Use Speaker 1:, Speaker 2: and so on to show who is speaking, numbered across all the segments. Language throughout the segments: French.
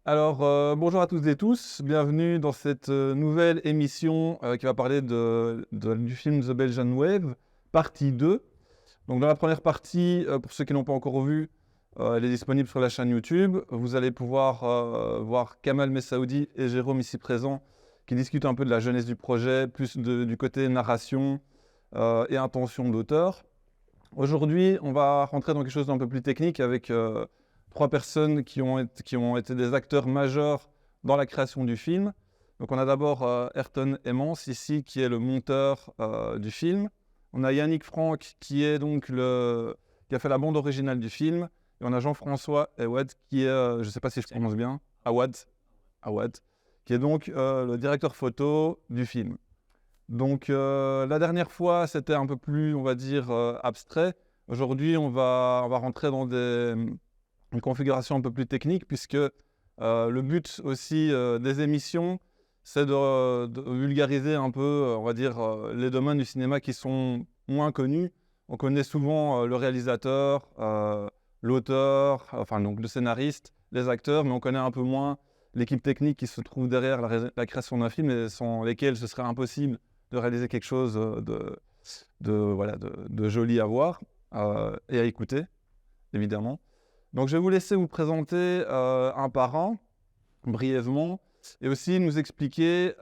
Speaker 1: Bonjour à toutes et tous, bienvenue dans cette nouvelle émission qui va parler du film The Belgian Wave, partie 2. Donc dans la première partie, pour ceux qui n'ont pas encore vu, elle est disponible sur la chaîne YouTube. Vous allez pouvoir voir Kamal Messaoudi et Jérôme ici présents qui discutent un peu de la jeunesse du projet, plus du côté narration et intention d'auteur. Aujourd'hui, on va rentrer dans quelque chose d'un peu plus technique avec trois personnes qui ont été des acteurs majeurs dans la création du film. Donc on a d'abord Ayrton Emmons ici qui est le monteur du film. On a Yannick Franck qui est donc qui a fait la bande originale du film. Et on a Jean-François Awad qui est, je ne sais pas si je prononce bien, Awad, qui est donc le directeur photo du film. Donc la dernière fois, c'était un peu plus, on va dire, abstrait. Aujourd'hui, on va rentrer dans une configuration un peu plus technique, puisque le but aussi des émissions, c'est de vulgariser un peu, on va dire, les domaines du cinéma qui sont moins connus. On connaît souvent le réalisateur, l'auteur, enfin donc le scénariste, les acteurs, mais on connaît un peu moins l'équipe technique qui se trouve derrière la création d'un film et sans lesquels ce serait impossible de réaliser quelque chose de joli à voir et à écouter, évidemment. Donc je vais vous laisser vous présenter un par un, brièvement, et aussi nous expliquer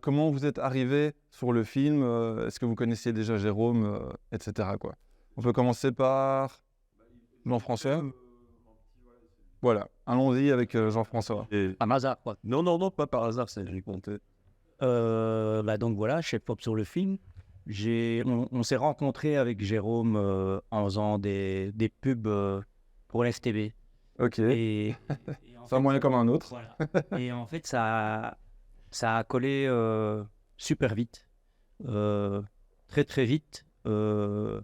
Speaker 1: comment vous êtes arrivé sur le film, est-ce que vous connaissiez déjà Jérôme, etc. quoi. On peut commencer par Jean-François. Voilà, allons-y avec Jean-François.
Speaker 2: Un hasard, quoi.
Speaker 3: Non, pas par hasard, ça j'ai compté.
Speaker 2: Donc voilà, chef pop sur le film. On s'est rencontrés avec Jérôme en faisant des pubs pour l'FTB.
Speaker 1: Ok,
Speaker 2: Et en
Speaker 1: c'est un
Speaker 2: fait,
Speaker 1: moyen comme un autre.
Speaker 2: voilà. Et en fait, ça a collé super vite, très très vite. On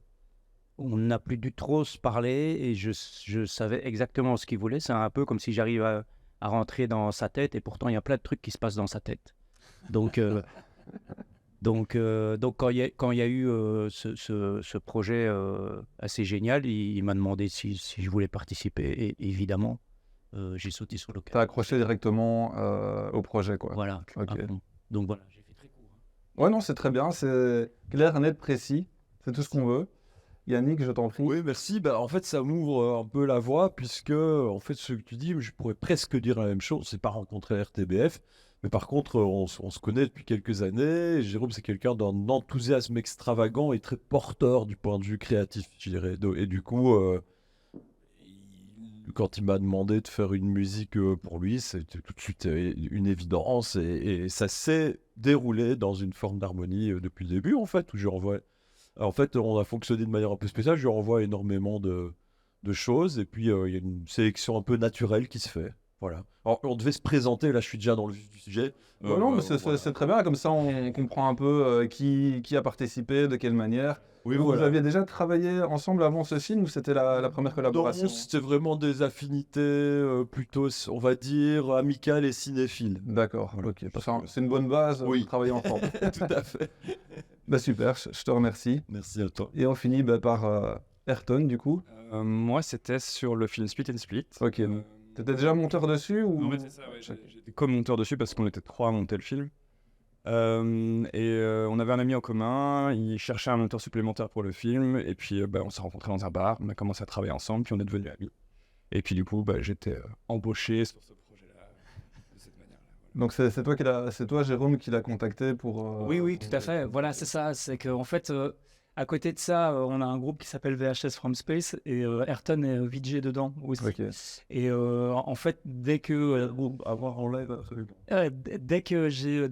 Speaker 2: n'a plus dû trop se parler et je savais exactement ce qu'il voulait. C'est un peu comme si j'arrive à rentrer dans sa tête et pourtant il y a plein de trucs qui se passent dans sa tête. Donc quand il y a eu ce projet assez génial, il m'a demandé si je voulais participer et évidemment, j'ai sauté sur
Speaker 1: Tu as
Speaker 2: l'occasion.
Speaker 1: accroché directement au projet, quoi.
Speaker 2: Voilà.
Speaker 1: Ok.
Speaker 2: Donc voilà, j'ai fait très court.
Speaker 1: Ouais, non, c'est très bien, c'est clair, net, précis, c'est tout ce qu'on veut. Yannick, je t'en prie.
Speaker 3: Oui, merci. En fait, ça m'ouvre un peu la voie, puisque, en fait, ce que tu dis, je pourrais presque dire la même chose. C'est pas rencontrer RTBF, mais par contre, on se connaît depuis quelques années. Jérôme, c'est quelqu'un d'un enthousiasme extravagant et très porteur du point de vue créatif, je dirais. Et du coup, quand il m'a demandé de faire une musique pour lui, c'était tout de suite une évidence. Et ça s'est déroulé dans une forme d'harmonie depuis le début, en fait, où je renvoie. En fait, on a fonctionné de manière un peu spéciale. Je lui renvoie énormément de choses. Et puis, il y a une sélection un peu naturelle qui se fait. Voilà. Alors, on devait se présenter. Là, je suis déjà dans le vif du sujet.
Speaker 1: Ouais, non, mais
Speaker 3: Voilà.
Speaker 1: c'est très bien, comme ça on comprend un peu qui a participé, de quelle manière.
Speaker 3: Oui,
Speaker 1: Donc, vous
Speaker 3: voilà.
Speaker 1: aviez déjà travaillé ensemble avant ce film ou c'était la première collaboration?
Speaker 3: Non, c'était vraiment des affinités plutôt, on va dire, amicales et cinéphiles.
Speaker 1: D'accord,
Speaker 3: Voilà.
Speaker 1: ok. C'est une bonne base
Speaker 3: Oui.
Speaker 1: de travailler ensemble.
Speaker 3: Tout à fait.
Speaker 1: Bah super, je te remercie.
Speaker 3: Merci à toi.
Speaker 1: Et on finit par Ayrton, du coup.
Speaker 4: Moi, c'était sur le film Split and Split.
Speaker 1: Ok. T'étais déjà monteur dessus ou...
Speaker 4: En fait, c'est ça, ouais, j'étais co-monteur dessus parce qu'on était trois à monter le film. On avait un ami en commun, il cherchait un monteur supplémentaire pour le film, et puis on s'est rencontrés dans un bar, on a commencé à travailler ensemble, puis on est devenus amis. Et puis du coup, j'étais embauché sur ce projet-là, de cette manière-là.
Speaker 1: Donc c'est toi, Jérôme, qui l'a contacté pour...
Speaker 2: Oui, tout à fait. Voilà, c'est ça. C'est qu'en fait, à côté de ça, on a un groupe qui s'appelle VHS From Space et Ayrton est VJ dedans aussi.
Speaker 1: Ok.
Speaker 2: Et en fait, dès que
Speaker 3: Avoir en live, absolument.
Speaker 2: dès que j'ai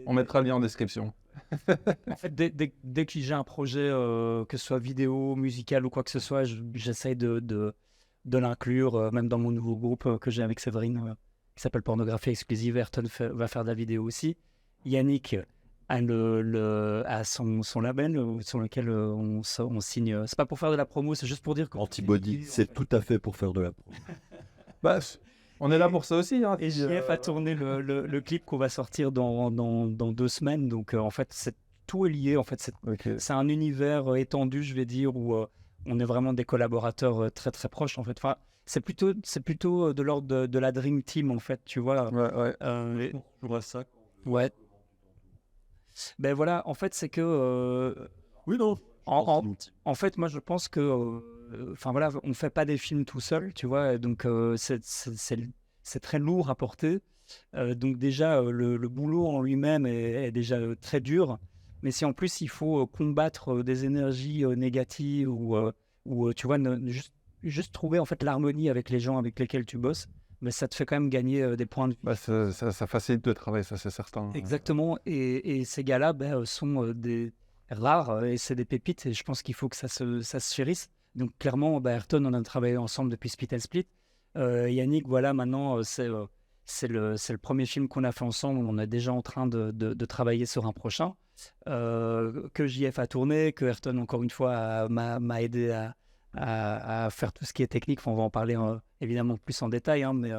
Speaker 1: On mettra le lien en description.
Speaker 2: en fait, dès que j'ai un projet, que ce soit vidéo, musical ou quoi que ce soit, j'essaye de l'inclure, même dans mon nouveau groupe que j'ai avec Séverine, qui s'appelle Pornographie Exclusive. Ayrton va faire de la vidéo aussi. Yannick a son label sur lequel on signe. C'est pas pour faire de la promo, c'est juste pour dire que
Speaker 3: Antibody, c'est tout à fait pour faire de la pro.
Speaker 1: Bah, on est là pour ça aussi. Hein,
Speaker 2: Et JF a tourné le clip qu'on va sortir dans 2 semaines. Donc en fait, tout est lié. En fait,
Speaker 1: Ok.
Speaker 2: c'est un univers étendu, je vais dire, où on est vraiment des collaborateurs très très proches. En fait, enfin, c'est plutôt de l'ordre de la Dream Team, en fait, tu vois.
Speaker 1: Ouais.
Speaker 2: Euh,
Speaker 3: Je vois ça.
Speaker 2: ouais. Ben voilà, en fait, c'est que
Speaker 3: Oui, non.
Speaker 2: en fait, moi, je pense que, enfin voilà, on fait pas des films tout seul, tu vois, et donc c'est très lourd à porter. Donc déjà, le boulot en lui-même est déjà très dur. Mais si en plus il faut combattre des énergies négatives ou tu vois, juste trouver en fait l'harmonie avec les gens avec lesquels tu bosses, mais ça te fait quand même gagner des points de vie.
Speaker 1: Bah, ça facilite le travail, ça c'est certain.
Speaker 2: Exactement. Et ces gars-là sont des rares et c'est des pépites. Et je pense qu'il faut que ça se chérisse. Donc clairement, Ayrton, on a travaillé ensemble depuis Split and Split. Yannick, voilà, maintenant, c'est le premier film qu'on a fait ensemble. On est déjà en train de travailler sur un prochain. Que JF a tourné, que Ayrton, encore une fois, m'a aidé à faire tout ce qui est technique. Enfin, on va en parler évidemment plus en détail, hein, mais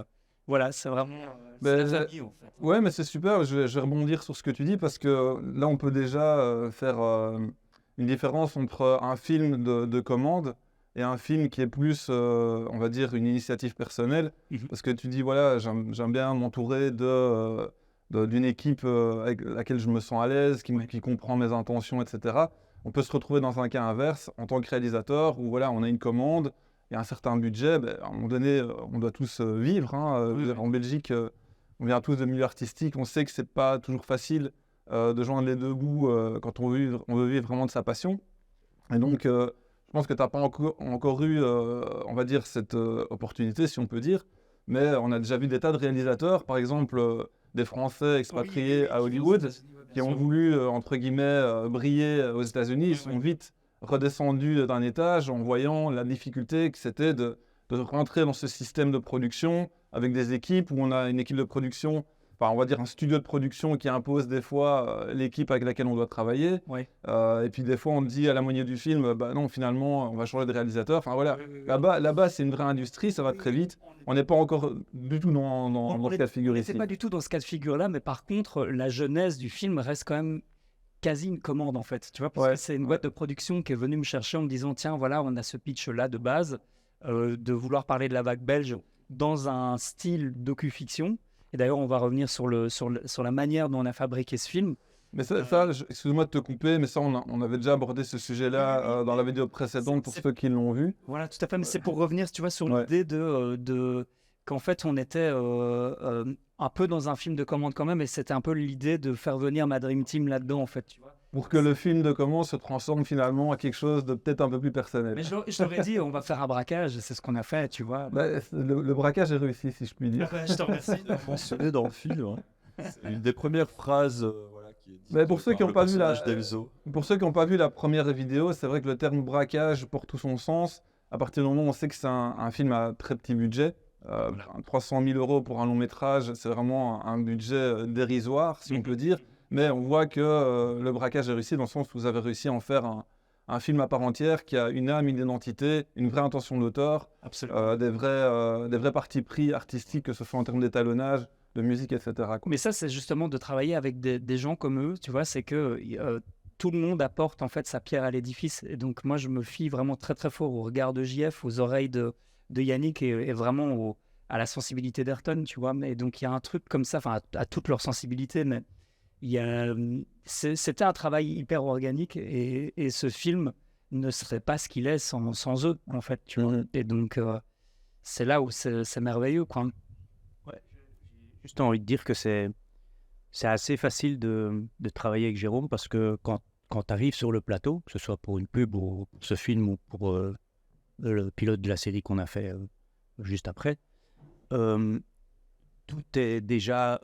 Speaker 2: voilà, c'est vraiment c'est la famille, en fait.
Speaker 1: Ouais, mais c'est super, je vais rebondir sur ce que tu dis parce que là, on peut déjà faire une différence entre un film de commande et un film qui est plus, on va dire, une initiative personnelle. Parce que tu dis, voilà, j'aime bien m'entourer d'une équipe avec laquelle je me sens à l'aise, qui comprend mes intentions, etc. On peut se retrouver dans un cas inverse en tant que réalisateur où voilà, on a une commande, il y a un certain budget, à un moment donné, on doit tous vivre. Hein. En Belgique, on vient tous de milieux artistiques, on sait que c'est pas toujours facile de joindre les deux bouts quand on veut vivre vraiment de sa passion. Et donc, je pense que tu n'as pas encore eu, on va dire, cette opportunité, si on peut dire. Mais on a déjà vu des tas de réalisateurs, par exemple des Français expatriés à Hollywood, qui ont voulu, entre guillemets, briller aux États-Unis. Ils sont vite redescendus d'un étage en voyant la difficulté que c'était de rentrer dans ce système de production avec des équipes où on a une équipe de production, enfin on va dire un studio de production qui impose des fois l'équipe avec laquelle on doit travailler.
Speaker 2: Ouais.
Speaker 1: Et puis des fois on dit à la moitié du film, bah non finalement on va changer de réalisateur. Enfin voilà, là-bas c'est une vraie industrie, ça va très vite. On n'est pas encore du tout dans ce cas de figure ici.
Speaker 2: C'est pas du tout dans ce cas de figure-là, mais par contre, la genèse du film reste quand même quasi une commande en fait, tu vois, parce que c'est une boîte de production qui est venue me chercher en me disant tiens voilà on a ce pitch là de base de vouloir parler de la vague belge dans un style docu-fiction, et d'ailleurs on va revenir sur la manière dont on a fabriqué ce film.
Speaker 1: Mais excuse-moi de te couper, mais ça on avait déjà abordé ce sujet-là dans la vidéo précédente pour ceux qui l'ont vu.
Speaker 2: Voilà, tout à fait, mais c'est pour revenir tu vois sur l'idée de qu'en fait on était un peu dans un film de commande quand même, et c'était un peu l'idée de faire venir ma Dream Team là-dedans en fait, tu vois.
Speaker 1: Pour que le film de commande se transforme finalement à quelque chose de peut-être un peu plus personnel.
Speaker 2: Mais je t'aurais dit, on va faire un braquage, c'est ce qu'on a fait, tu vois.
Speaker 1: Le braquage est réussi, si je puis dire.
Speaker 2: Je te remercie.
Speaker 3: Mentionné dans le film. Hein. C'est une des premières phrases qui est dite.
Speaker 1: Mais pour ceux qui n'ont pas vu
Speaker 3: Pour
Speaker 1: ceux qui n'ont pas vu la première vidéo, c'est vrai que le terme braquage porte tout son sens. À partir du moment où on sait que c'est un film à très petit budget, 300 000 € pour un long métrage, c'est vraiment un budget dérisoire, si on peut dire. Mais on voit que le braquage est réussi dans le sens où vous avez réussi à en faire un film à part entière qui a une âme, une identité, une vraie intention d'auteur, des vrais partis pris artistiques, que ce soit en termes d'étalonnage, de musique, etc. quoi.
Speaker 2: Mais ça, c'est justement de travailler avec des gens comme eux, tu vois, c'est que tout le monde apporte en fait sa pierre à l'édifice. Et donc moi, je me fie vraiment très très fort au regard de JF, aux oreilles de Yannick et vraiment à la sensibilité d'Ayrton, tu vois. Mais donc il y a un truc comme ça, enfin à toute leur sensibilité, mais c'était un travail hyper organique et ce film ne serait pas ce qu'il est sans eux, en fait, tu vois. Et donc, c'est là où c'est merveilleux, quoi.
Speaker 5: Ouais, j'ai juste envie de dire que c'est assez facile de travailler avec Jérôme parce que quand tu arrives sur le plateau, que ce soit pour une pub ou pour ce film ou pour le pilote de la série qu'on a fait juste après, tout est déjà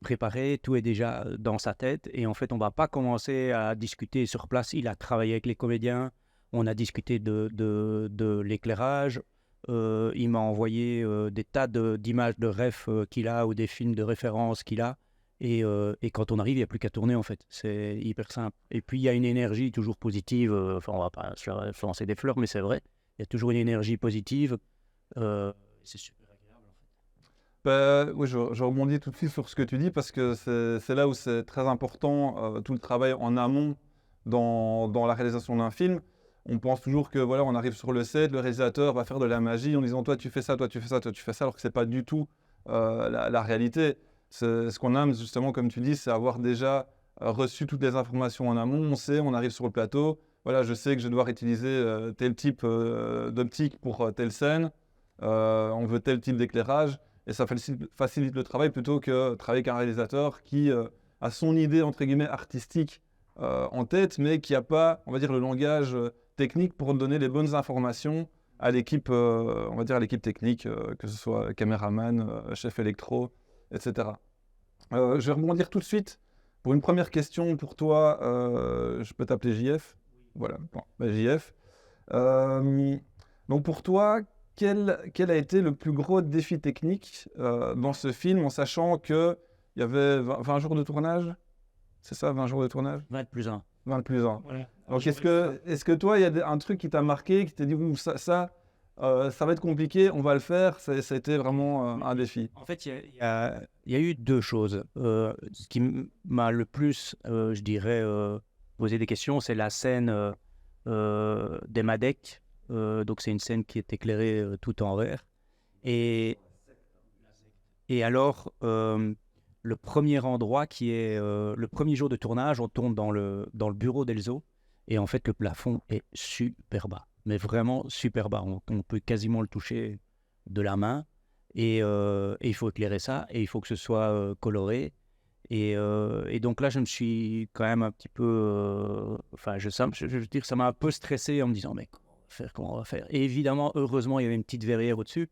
Speaker 5: préparé, tout est déjà dans sa tête. Et en fait, on ne va pas commencer à discuter sur place. Il a travaillé avec les comédiens, on a discuté de l'éclairage. Il m'a envoyé des tas d'images de ref qu'il a ou des films de référence qu'il a. Et quand on arrive, il n'y a plus qu'à tourner, en fait. C'est hyper simple. Et puis, il y a une énergie toujours positive. Enfin, on ne va pas se lancer des fleurs, mais c'est vrai. Il y a toujours une énergie positive. C'est super.
Speaker 1: Oui, je rebondis tout de suite sur ce que tu dis parce que c'est là où c'est très important tout le travail en amont dans la réalisation d'un film. on pense toujours que voilà, on arrive sur le set, le réalisateur va faire de la magie en disant toi tu fais ça, toi tu fais ça, toi tu fais ça, alors que c'est pas du tout la réalité. Ce qu'on aime justement, comme tu dis, c'est avoir déjà reçu toutes les informations en amont. On sait, on arrive sur le plateau. Voilà, je sais que je dois utiliser tel type d'optique pour telle scène. On veut tel type d'éclairage. Et ça facilite le travail plutôt que travailler avec un réalisateur qui a son idée, entre guillemets, artistique en tête, mais qui n'a pas, on va dire, le langage technique pour donner les bonnes informations à l'équipe, on va dire, à l'équipe technique, que ce soit caméraman, chef électro, etc. Je vais rebondir tout de suite pour une première question pour toi. Je peux t'appeler JF. Voilà, bon, JF. Donc pour toi, quel a été le plus gros défi technique dans ce film, en sachant qu'il y avait 20 jours de tournage? C'est ça, 20 jours de tournage?
Speaker 5: 20 plus 1.
Speaker 1: 20 plus 1.
Speaker 2: Voilà.
Speaker 1: Donc est-ce que toi, il y a un truc qui t'a marqué, qui t'a dit, ça va être compliqué, on va le faire, ça a été vraiment un défi?
Speaker 5: En fait, il y a eu deux choses. Ce qui m'a le plus, je dirais, posé des questions, c'est la scène des Madec. Donc, c'est une scène qui est éclairée tout en vert. Et alors, le premier endroit qui est le premier jour de tournage, on tourne dans le bureau d'Elzo. Et en fait, le plafond est super bas. Mais vraiment super bas. On peut quasiment le toucher de la main. Et il faut éclairer ça. Et il faut que ce soit coloré. Et donc là, je me suis quand même un petit peu... je veux dire, ça m'a un peu stressé en me disant, mais comment on va faire? Et évidemment, heureusement, il y avait une petite verrière au-dessus.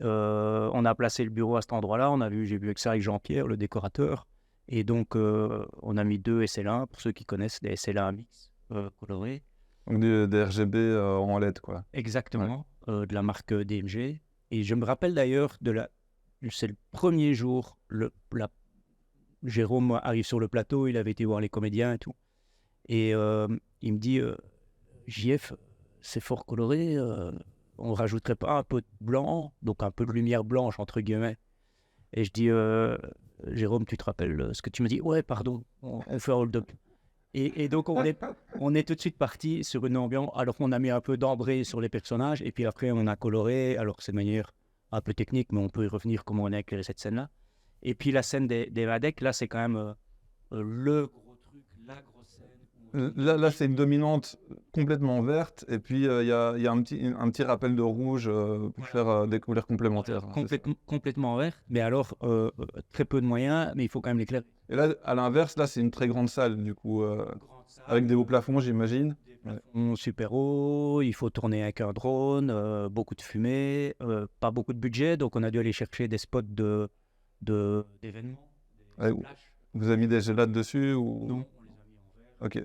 Speaker 5: On a placé le bureau à cet endroit-là. J'ai vu ça avec Jean-Pierre, le décorateur. Et donc, on a mis 2 SL1, pour ceux qui connaissent, des SL1 mix colorés.
Speaker 1: Donc des RGB en LED, quoi.
Speaker 5: Exactement, de la marque DMG. Et je me rappelle d'ailleurs, c'est le premier jour, Jérôme arrive sur le plateau, il avait été voir les comédiens et tout. Et il me dit, JF, c'est fort coloré, on rajouterait pas un peu de blanc, donc un peu de lumière blanche, entre guillemets. Et je dis, Jérôme, tu te rappelles ce que tu me dis? Ouais, pardon, on fait un hold-up. Et donc, on est tout de suite parti sur une ambiance, alors qu'on a mis un peu d'ambré sur les personnages, et puis après, on a coloré, alors c'est de manière un peu technique, mais on peut y revenir comment on a éclairé cette scène-là. Et puis, la scène des Vadek, là, c'est quand même le gros truc, la grosse scène.
Speaker 1: Là, c'est une dominante complètement verte, et puis il y a un petit rappel de rouge pour faire des couleurs complémentaires.
Speaker 5: Complètement vert, mais alors très peu de moyens, mais il faut quand même l'éclairer.
Speaker 1: Et là, à l'inverse, là, c'est une très grande salle, du coup, avec des hauts plafonds, j'imagine.
Speaker 5: Super haut, il faut tourner avec un drone, beaucoup de fumée, pas beaucoup de budget, donc on a dû aller chercher des spots d'événements.
Speaker 1: Ouais, vous avez mis des gelades dessus ou...
Speaker 5: Non, on les a mis en vert.
Speaker 1: Ok.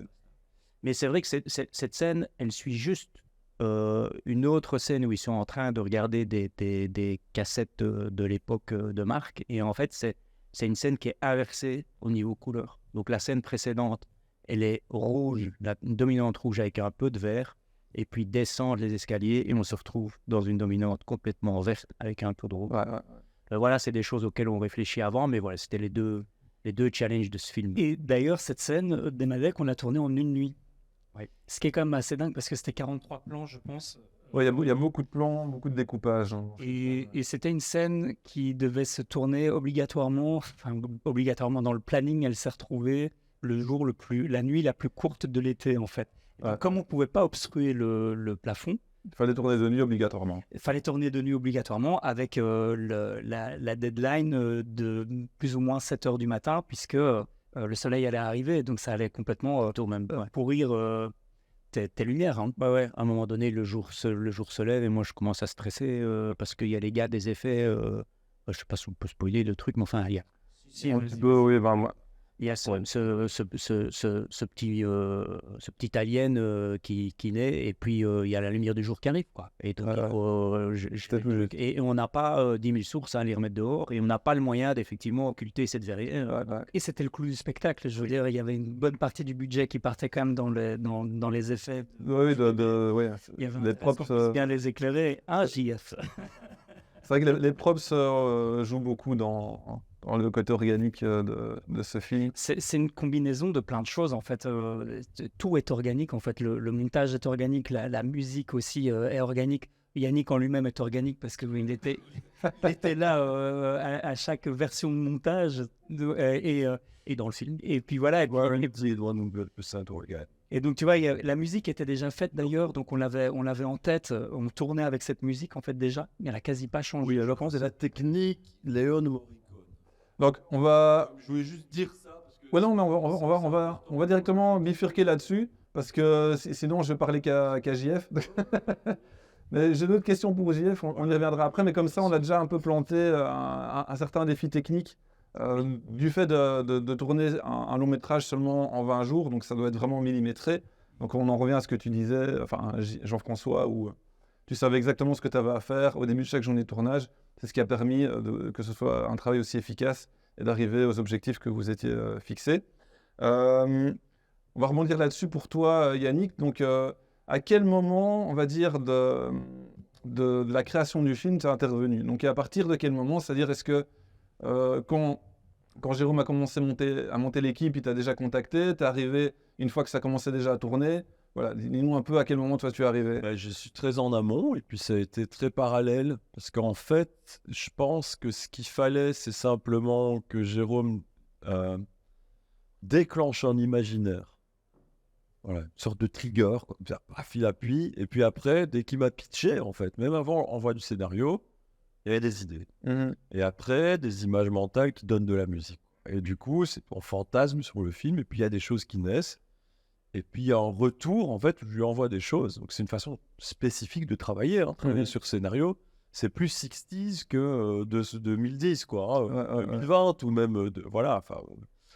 Speaker 5: Mais c'est vrai que cette scène, elle suit juste une autre scène où ils sont en train de regarder des cassettes de l'époque de Marc. Et en fait, c'est une scène qui est inversée au niveau couleur. Donc la scène précédente, elle est rouge, une dominante rouge avec un peu de vert. Et puis descendre les escaliers et on se retrouve dans une dominante complètement verte avec un peu de rouge.
Speaker 1: Ouais.
Speaker 5: Voilà, c'est des choses auxquelles on réfléchit avant, mais voilà, c'était les deux challenges de ce film.
Speaker 2: Et d'ailleurs, cette scène des Madec, on l'a tournée en une nuit.
Speaker 5: Ouais.
Speaker 2: Ce qui est quand même assez dingue parce que c'était 43 plans, je pense.
Speaker 1: Ouais, il y a beaucoup de plans, beaucoup de découpage. Hein.
Speaker 2: Et c'était une scène qui devait se tourner obligatoirement dans le planning, elle s'est retrouvée la nuit la plus courte de l'été, en fait.
Speaker 1: Ouais.
Speaker 2: Comme on ne pouvait pas obstruer le plafond,
Speaker 1: Il fallait tourner de nuit obligatoirement.
Speaker 2: il fallait tourner de nuit obligatoirement avec la deadline de plus ou moins 7 heures du matin, puisque le soleil allait arriver, donc ça allait complètement pourrir tes lumières. Hein.
Speaker 5: Bah ouais, à un moment donné, le jour se lève et moi je commence à stresser parce qu'il y a les gars des effets, je sais pas si on peut spoiler le truc, mais enfin, il y a... Il y a ce petit alien qui naît, et puis il y a la lumière du jour qui arrive, quoi. Et donc, et on n'a pas 10 000 sources à les remettre dehors, et on n'a pas le moyen d'effectivement occulter cette verrière.
Speaker 2: Et c'était le clou du spectacle. Je veux dire, il y avait une bonne partie du budget qui partait quand même dans les effets.
Speaker 1: Oui,
Speaker 2: Il y avait
Speaker 1: les props.
Speaker 2: bien les éclairer. JF.
Speaker 1: C'est vrai que les props jouent beaucoup dans dans le côté organique de ce film.
Speaker 2: C'est une combinaison de plein de choses en fait. Tout est organique en fait. Le montage est organique, la musique aussi est organique. Yannick en lui-même est organique parce qu'il était, il était là à chaque version de montage
Speaker 5: Et dans le film.
Speaker 2: et puis voilà. Et, puis-
Speaker 3: Guaranteed 100% organ.
Speaker 2: et donc tu vois, la musique était déjà faite d'ailleurs, donc on l'avait en tête. On tournait avec cette musique en fait déjà. Elle a quasi pas changé.
Speaker 3: Oui, alors c'est la technique Léon Morricone.
Speaker 1: Donc, on va...
Speaker 3: Je voulais juste dire ça parce que...
Speaker 1: Ouais, non, mais on va directement bifurquer là-dessus, parce que sinon, je vais parler qu'à JF. Mais j'ai d'autres questions pour JF, on y reviendra après, mais comme ça, on a déjà un peu planté un certain défi technique du fait de tourner un long métrage seulement en 20 jours, donc ça doit être vraiment millimétré. Donc on en revient à ce que tu disais, enfin Jean-François, où tu savais exactement ce que tu avais à faire au début de chaque journée de tournage. C'est ce qui a permis que ce soit un travail aussi efficace et d'arriver aux objectifs que vous étiez fixés. On va rebondir là-dessus pour toi, Yannick. Donc, à quel moment, on va dire, de la création du film, tu es intervenu? Donc, et à partir de quel moment? C'est-à-dire, est-ce que quand Jérôme a commencé à monter l'équipe, il t'a déjà contacté? T'es arrivé une fois que ça commençait déjà à tourner? Voilà, dis-nous un peu à quel moment toi tu es arrivé.
Speaker 3: Je suis très en amont et puis ça a été très parallèle parce qu'en fait, je pense que ce qu'il fallait, c'est simplement que Jérôme déclenche un imaginaire. Voilà, une sorte de trigger, quoi. Paf, il appuie et puis après, dès qu'il m'a pitché, en fait, même avant l'envoi du scénario, il y avait des idées. Et après, des images mentales qui donnent de la musique. Et du coup, on fantasme sur le film et puis il y a des choses qui naissent. Et puis il y a un retour, en fait, où je lui envoie des choses. Donc c'est une façon spécifique de travailler, travailler sur scénario. C'est plus 60s que de 2010, quoi. Hein, 2020 ou même, voilà, enfin,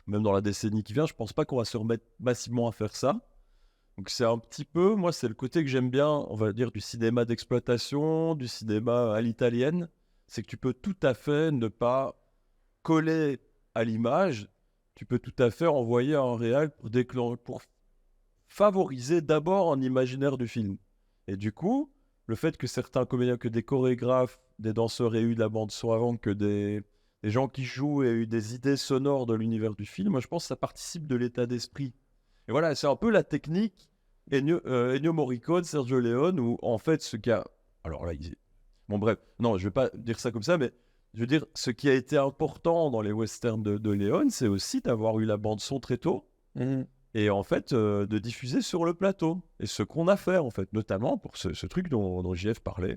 Speaker 3: même dans la décennie qui vient, je pense pas qu'on va se remettre massivement à faire ça. Donc c'est un petit peu, moi, c'est le côté que j'aime bien, on va dire, du cinéma d'exploitation, du cinéma à l'italienne. C'est que tu peux tout à fait ne pas coller à l'image. Tu peux tout à fait envoyer un réal pour favoriser d'abord un imaginaire du film. Et du coup, le fait que certains comédiens, que des chorégraphes, des danseurs aient eu de la bande-son avant, que des gens qui jouent aient eu des idées sonores de l'univers du film, moi je pense que ça participe de l'état d'esprit. Et voilà, c'est un peu la technique Ennio Morricone, Sergio Leone, où en fait ce qui a... Alors là, bon bref, non, je vais pas dire ça comme ça, mais je veux dire, ce qui a été important dans les westerns de Leone, c'est aussi d'avoir eu la bande-son très tôt. Et en fait, de diffuser sur le plateau. Et ce qu'on a fait, en fait, notamment pour ce truc dont JF parlait.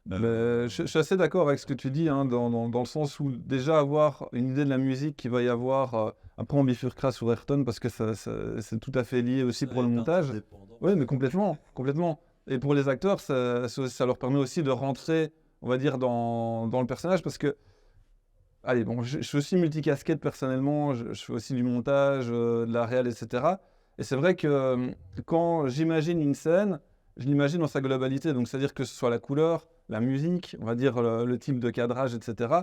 Speaker 1: Mais je suis assez d'accord avec ce que tu dis, hein, dans le sens où déjà avoir une idée de la musique qu'il va y avoir, après on bifurquera sur Ayrton parce que c'est tout à fait lié aussi pour le montage. Oui, mais complètement. Et pour les acteurs, ça leur permet aussi de rentrer, on va dire, dans le personnage parce que allez, bon, je suis aussi multicasquette personnellement, je fais aussi du montage, de la réal, etc. Et c'est vrai que quand j'imagine une scène, je l'imagine dans sa globalité. Donc, c'est-à-dire que ce soit la couleur, la musique, on va dire le type de cadrage, etc.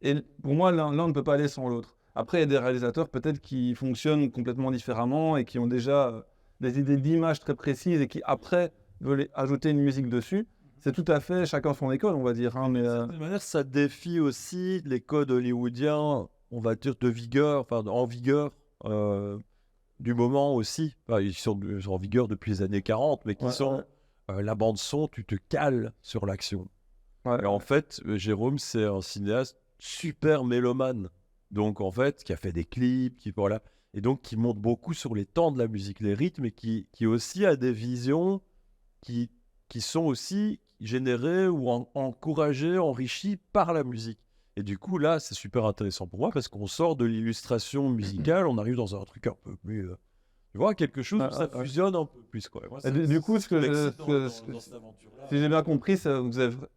Speaker 1: Et pour moi, l'un ne peut pas aller sans l'autre. Après, il y a des réalisateurs peut-être qui fonctionnent complètement différemment et qui ont déjà des idées d'image très précises et qui, après, veulent ajouter une musique dessus. C'est tout à fait chacun son école, on va dire. Hein, mais,
Speaker 3: de certaine manière, ça défie aussi les codes hollywoodiens, on va dire, de vigueur, enfin, en vigueur du moment aussi. Enfin, ils sont en vigueur depuis les années 40, mais qui sont la bande-son, tu te cales sur l'action. Et en fait, Jérôme, c'est un cinéaste super mélomane. Donc, en fait, qui a fait des clips, voilà. Et donc, qui monte beaucoup sur les temps de la musique, les rythmes, et qui aussi a des visions qui sont aussi générées ou encouragées, enrichies par la musique. Et du coup, là, c'est super intéressant pour moi parce qu'on sort de l'illustration musicale, on arrive dans un truc un peu plus... tu vois, quelque chose où ça fusionne un peu plus, quoi. Moi,
Speaker 1: du coup, si j'ai bien compris,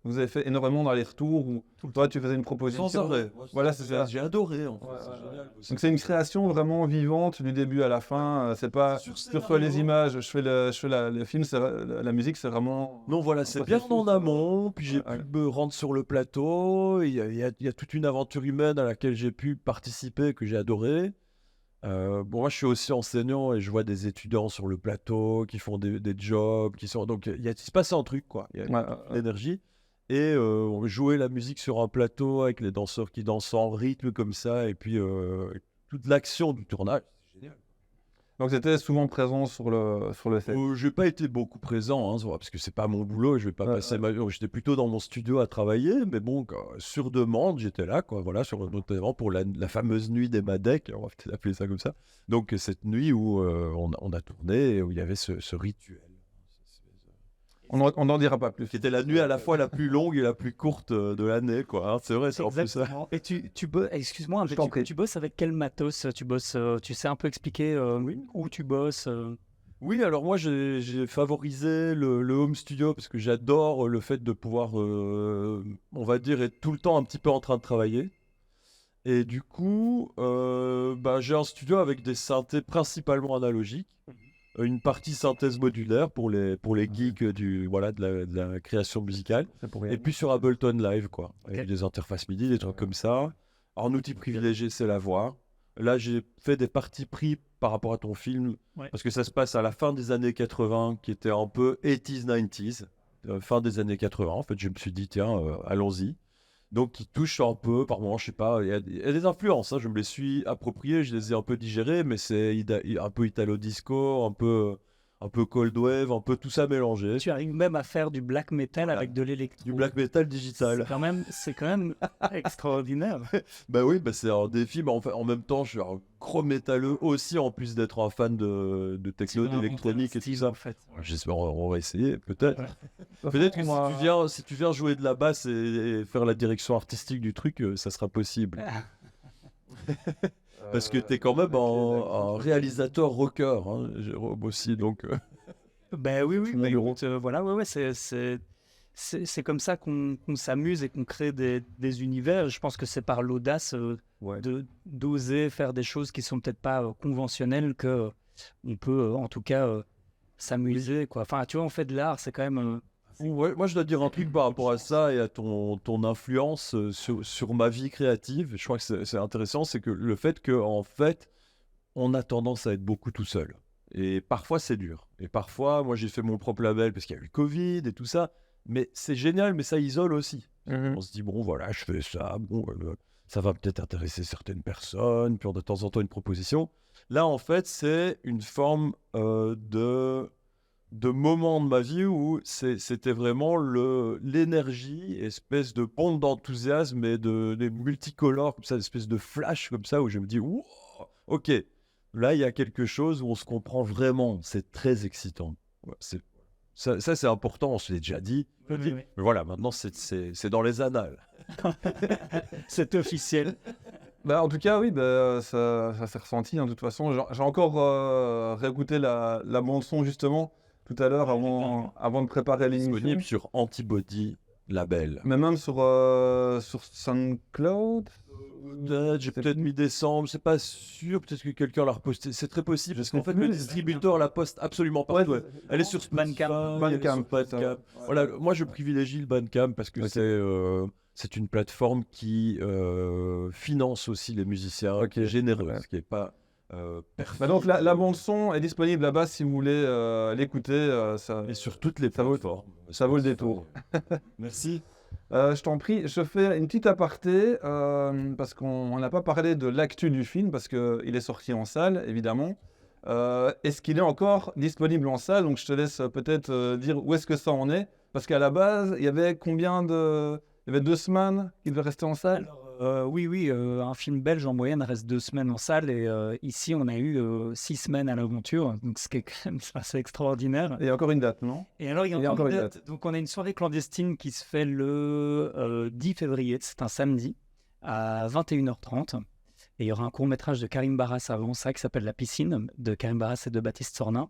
Speaker 1: vous avez fait énormément d'allers-retours où toi, tu faisais une proposition.
Speaker 3: Sans arrêt.
Speaker 1: Voilà, c'est ça.
Speaker 3: J'ai adoré, en fait. C'est génial.
Speaker 1: Donc, c'est une création vraiment vivante du début à la fin. C'est pas sur les images, je fais le film, la musique, c'est vraiment...
Speaker 3: Non, voilà, c'est bien en amont, puis j'ai pu me rendre sur le plateau, il y a toute une aventure humaine à laquelle j'ai pu participer, que j'ai adoré. Bon, moi, je suis aussi enseignant et je vois des étudiants sur le plateau qui font des jobs, donc il se passe un truc, quoi. Il y a une énergie. et on jouait la musique sur un plateau avec les danseurs qui dansent en rythme comme ça, et puis toute l'action du tournage. C'est génial.
Speaker 1: Donc c'était souvent présent sur le set.
Speaker 3: J'ai pas été beaucoup présent, hein, parce que c'est pas mon boulot, je vais pas passer j'étais plutôt dans mon studio à travailler, mais bon, sur demande, j'étais là, quoi, voilà, notamment pour la fameuse nuit des Madec, on va peut-être appeler ça comme ça. Donc cette nuit où on a tourné, et où il y avait ce rituel.
Speaker 1: On n'en dira pas plus.
Speaker 3: Qui était la nuit à la fois la plus longue et la plus courte de l'année, quoi. Hein, c'est vrai, c'est en plus ça.
Speaker 2: Exactement. Et tu bosses, excuse-moi,
Speaker 1: Je t'en prie.
Speaker 2: tu bosses avec quel matos? Tu bosses, tu sais un peu expliquer où tu bosses
Speaker 3: Oui, alors moi j'ai favorisé le home studio parce que j'adore le fait de pouvoir, on va dire, être tout le temps un petit peu en train de travailler. Et du coup, j'ai un studio avec des synthés principalement analogiques, une partie synthèse modulaire pour les geeks de la création musicale,
Speaker 1: C'est pour rien.
Speaker 3: et puis sur Ableton Live, quoi, avec
Speaker 2: Ok.
Speaker 3: des interfaces MIDI, des trucs comme ça. En outil privilégié, c'est la voix. Là, j'ai fait des parties pris par rapport à ton film,
Speaker 2: Ouais.
Speaker 3: parce que ça se passe à la fin des années 80, qui était un peu 80s, 90s, fin des années 80. En fait, je me suis dit, tiens, allons-y. Donc, qui touche un peu, par moment, je sais pas, il y a des influences, hein, je me les suis appropriées, je les ai un peu digérées, mais c'est un peu italo-disco, un peu cold wave, un peu tout ça mélangé.
Speaker 2: Tu arrives même à faire du black metal avec de l'électro.
Speaker 3: Du black metal digital.
Speaker 2: C'est quand même extraordinaire.
Speaker 3: Bah oui, c'est un défi, mais en même temps, je suis un gros métalleux aussi, en plus d'être un fan de techno, d'électronique et tout ça.
Speaker 2: En fait.
Speaker 3: J'espère, on va essayer, peut-être.
Speaker 2: Ouais.
Speaker 3: Peut-être que
Speaker 1: Moi-
Speaker 3: si tu viens jouer de la basse et faire la direction artistique du truc, ça sera possible. Parce que t'es quand même un réalisateur rocker, hein, Jérôme aussi, donc...
Speaker 2: Ben oui,
Speaker 1: Sur mon bureau.
Speaker 2: écoute, voilà, ouais, c'est comme ça qu'on s'amuse et qu'on crée des univers. Je pense que c'est par l'audace d'oser faire des choses qui sont peut-être pas conventionnelles que on peut en tout cas s'amuser, quoi. Enfin, tu vois, on fait de l'art, c'est quand même
Speaker 3: Ouais, moi, je dois dire un truc par rapport à ça et à ton influence sur ma vie créative. Je crois que c'est intéressant, c'est que le fait qu'en fait, on a tendance à être beaucoup tout seul. Et parfois, c'est dur. Et parfois, moi, j'ai fait mon propre label parce qu'il y a eu le Covid et tout ça. Mais c'est génial, mais ça isole aussi.
Speaker 1: Mhm.
Speaker 3: On se dit, bon, voilà, je fais ça. Bon, ça va peut-être intéresser certaines personnes. Puis, de temps en temps, une proposition. Là, en fait, c'est une forme de moment de ma vie où c'était vraiment l'énergie, espèce de bombe d'enthousiasme et des multicolores, comme ça, espèce de flash comme ça, où je me dis, wow, ok, là, il y a quelque chose où on se comprend vraiment. C'est très excitant. Ouais, ça, c'est important, on se l'est déjà dit.
Speaker 2: oui.
Speaker 3: Mais voilà, maintenant, c'est dans les annales.
Speaker 2: C'est officiel.
Speaker 1: Bah, en tout cas, oui, ça s'est ressenti, hein, de toute façon. J'ai encore réécouté la bande-son, justement, tout à l'heure, avant de préparer l'émission.
Speaker 3: Disponible sur Antibody Label.
Speaker 1: Mais même sur SoundCloud.
Speaker 3: J'ai peut-être mis décembre, c'est pas sûr, peut-être que quelqu'un l'a reposté, c'est très possible, parce qu'en fait le distributeur la poste absolument partout.
Speaker 1: Ouais,
Speaker 3: Elle est sur
Speaker 2: Bandcamp.
Speaker 3: Spotify, elle est sur
Speaker 1: Bandcamp,
Speaker 3: Bandcamp. Voilà, moi je privilégie le Bandcamp parce que
Speaker 1: Ok.
Speaker 3: c'est une plateforme qui finance aussi les musiciens,
Speaker 1: Ok.
Speaker 3: qui est généreuse,
Speaker 1: Ouais.
Speaker 3: qui est pas
Speaker 1: Bah donc la bande-son est disponible là-bas si vous voulez l'écouter.
Speaker 3: et sur toutes les
Speaker 1: ça vaut-
Speaker 3: plateformes.
Speaker 1: ça vaut le détour.
Speaker 3: Merci.
Speaker 1: Je t'en prie, je fais une petite aparté parce qu'on n'a pas parlé de l'actu du film parce qu'il est sorti en salle, évidemment. Est-ce qu'il est encore disponible en salle? Donc je te laisse peut-être dire où est-ce que ça en est. Parce qu'à la base, il y avait combien de... Il y avait 2 semaines qu'il devait rester en salle?
Speaker 2: Oui, un film belge en moyenne reste 2 semaines en salle et ici on a eu 6 semaines à l'aventure, donc ce qui est quand même assez extraordinaire.
Speaker 1: Et il y a encore une date, non?
Speaker 2: Et alors il y
Speaker 1: Il y a
Speaker 2: a encore
Speaker 1: encore
Speaker 2: une
Speaker 1: une
Speaker 2: date. Donc on a une soirée clandestine qui se fait le 10 février, c'est un samedi, à 21h30. Et il y aura un court-métrage de Karim Barras avant ça qui s'appelle La piscine, de Karim Barras et de Baptiste Sornin.